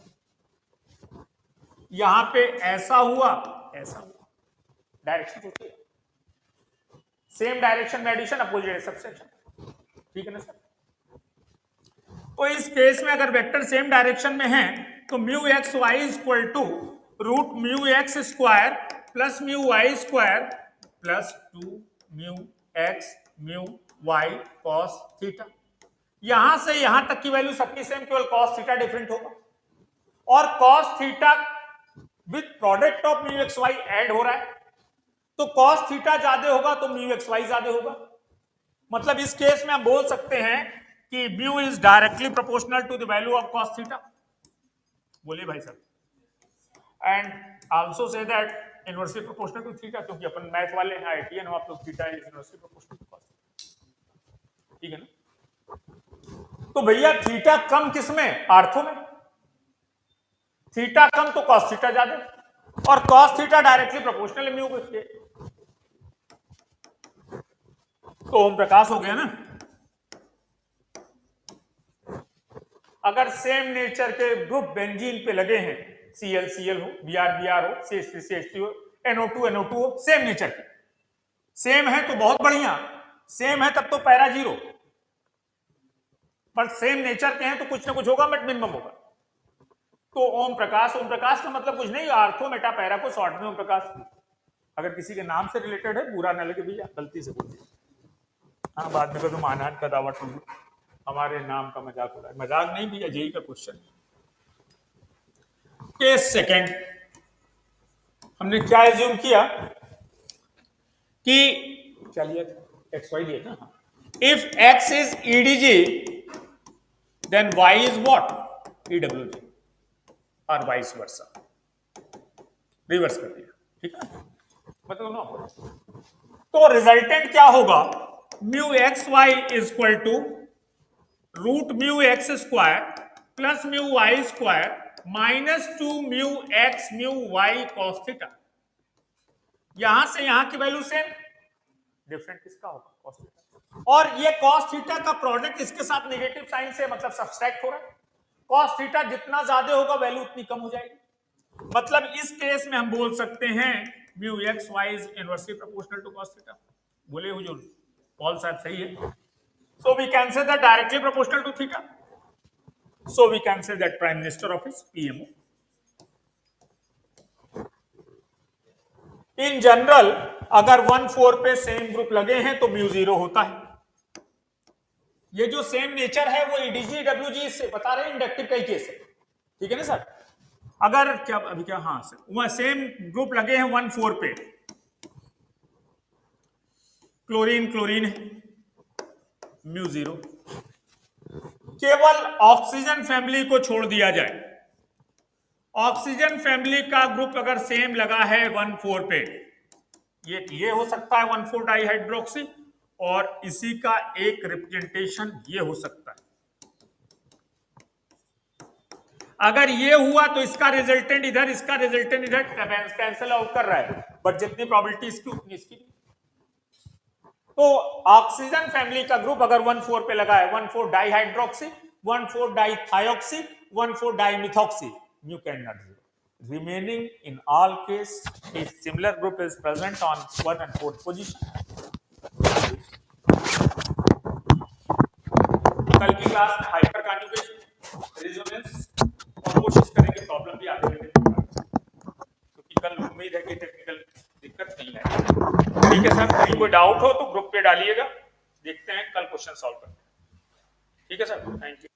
यहां पे ऐसा हुआ, ऐसा हुआ, डायरेक्शन होती है सेम, डायरेक्शन में एडिशन, अपोजिट सब्सट्रैक्शन। ठीक है ना सर? तो इस केस में अगर वेक्टर सेम डायरेक्शन में है तो mu x y equal to root mu x square plus mu y square plus 2 mu x mu y cos theta. यहां से यहां तक की वैल्यू सबकी सेम, केवल कॉस थीटा डिफरेंट होगा, और cos theta with product of mu x y add हो रहा है, तो कॉस थीटा ज्यादा होगा तो म्यू एक्स वाई ज्यादा होगा। मतलब इस केस में हम बोल सकते हैं कि mu is directly proportional to the value of cos theta. बोलिए भाई साहब। And also say that inversely proportional to theta, क्योंकि अपन मैथ वाले हैं, आईटीएन हो आप लोग, theta is inversely proportional to cos. ठीक है ना? तो भैया थीटा कम किसमें? आर्थो में। थीटा कम तो कॉस थीटा ज्यादा, और कॉस थीटा डायरेक्टली प्रोपोर्शनल है म्यू के। तो ओम प्रकाश हो गया ना। अगर सेम नेचर के ग्रुप बेंजीन पे लगे हैं, Cl Cl हो, Br Br हो, CH3 CH3 हो, NO2 NO2 हो, सेम नेचर के, सेम है तो बहुत बढ़िया, सेम है तब तो पैरा जीरो, पर सेम नेचर के हैं तो कुछ ना कुछ होगा, बट मिनिमम होगा। तो ओम प्रकाश का मतलब कुछ नहीं, आर्थो मेटा पैरा को शॉर्ट में ओम प्रकाश। अगर किसी के नाम से रिलेटेड है, बुरा ना लगे भैया, गलती से बोल दिया, हाँ बाद में कभी मानहानि का दावा ठोक, हमारे नाम का मजाक हो रहा है। मजाक नहीं भैया, जेई का क्वेश्चन। केस सेकेंड, हमने क्या एज्यूम किया कि क्या लिया था, एक्स वाई लिया था। If x is EDG then y is what? EWG, और वाइस वर्सा, रिवर्स कर दिया। ठीक है, मतलब ना। तो रिजल्टेंट क्या होगा? Mu x y is equal to root mu x square plus mu y square minus 2 mu x mu y cos theta. यहां से यहां की वैल्यू सेम, डिफरेंट किसका होगा? Cos theta. और ये कॉस थीटा का प्रोडक्ट इसके साथ नेगेटिव साइन से, मतलब सब्सट्रैक्ट हो रहा है। कॉस थीटा जितना ज्यादा होगा वैल्यू उतनी कम हो जाएगी। मतलब इस केस में हम बोल सकते हैं mu x y is inversely proportional to cos theta. बोले हुजूर, पॉल साहब सही है। So we can say that directly proportional to theta. So we can say that prime minister of his PMO. In general, अगर 1,4 पे same group लगे हैं तो म्यू जीरो होता है। ये जो सेम नेचर है वो ईडीजी डब्ल्यूजी से बता रहे हैं, इंडक्टिव का ही केस है। ठीक है ना सर? अगर क्या अभी क्या, हाँ सर, वह सेम ग्रुप लगे हैं 1,4 पे, क्लोरीन क्लोरीन है, म्यू जीरो। केवल ऑक्सीजन फैमिली को छोड़ दिया जाए, ऑक्सीजन फैमिली का ग्रुप अगर सेम लगा है 1,4 पे, ये हो सकता है 1,4 डाइहाइड्रोक्सी, और इसी का एक रिप्रेजेंटेशन ये हो सकता है। अगर ये हुआ तो इसका रिजल्टेंट इधर, इसका रिजल्टेंट इधर, कैंसिल आउट कर रहा है, बट जितनी प्रोबेबिलिटी इसकी उतनी इसकी। तो ऑक्सीजन फैमिली का ग्रुप अगर 1,4 पे लगा है, 1,4 dihydroxy, 1,4 dithioxy, 1,4 dimethoxy, mu can not zero. Remaining in all case, a similar group is present on 1 and 4th position. कल की क्लास में हाइपर कॉन्जुगेशन, रेजोनेंस और कोशिश करेंगे प्रॉब्लम भी आगे क्योंकि कल उम्मीद है कि टेक्निकल दिक्कत नहीं है. ठीक है सर, कहीं कोई डाउट हो तो ग्रुप पे डालिएगा, देखते हैं कल क्वेश्चन सॉल्व करते हैं. ठीक है सर, थैंक यू.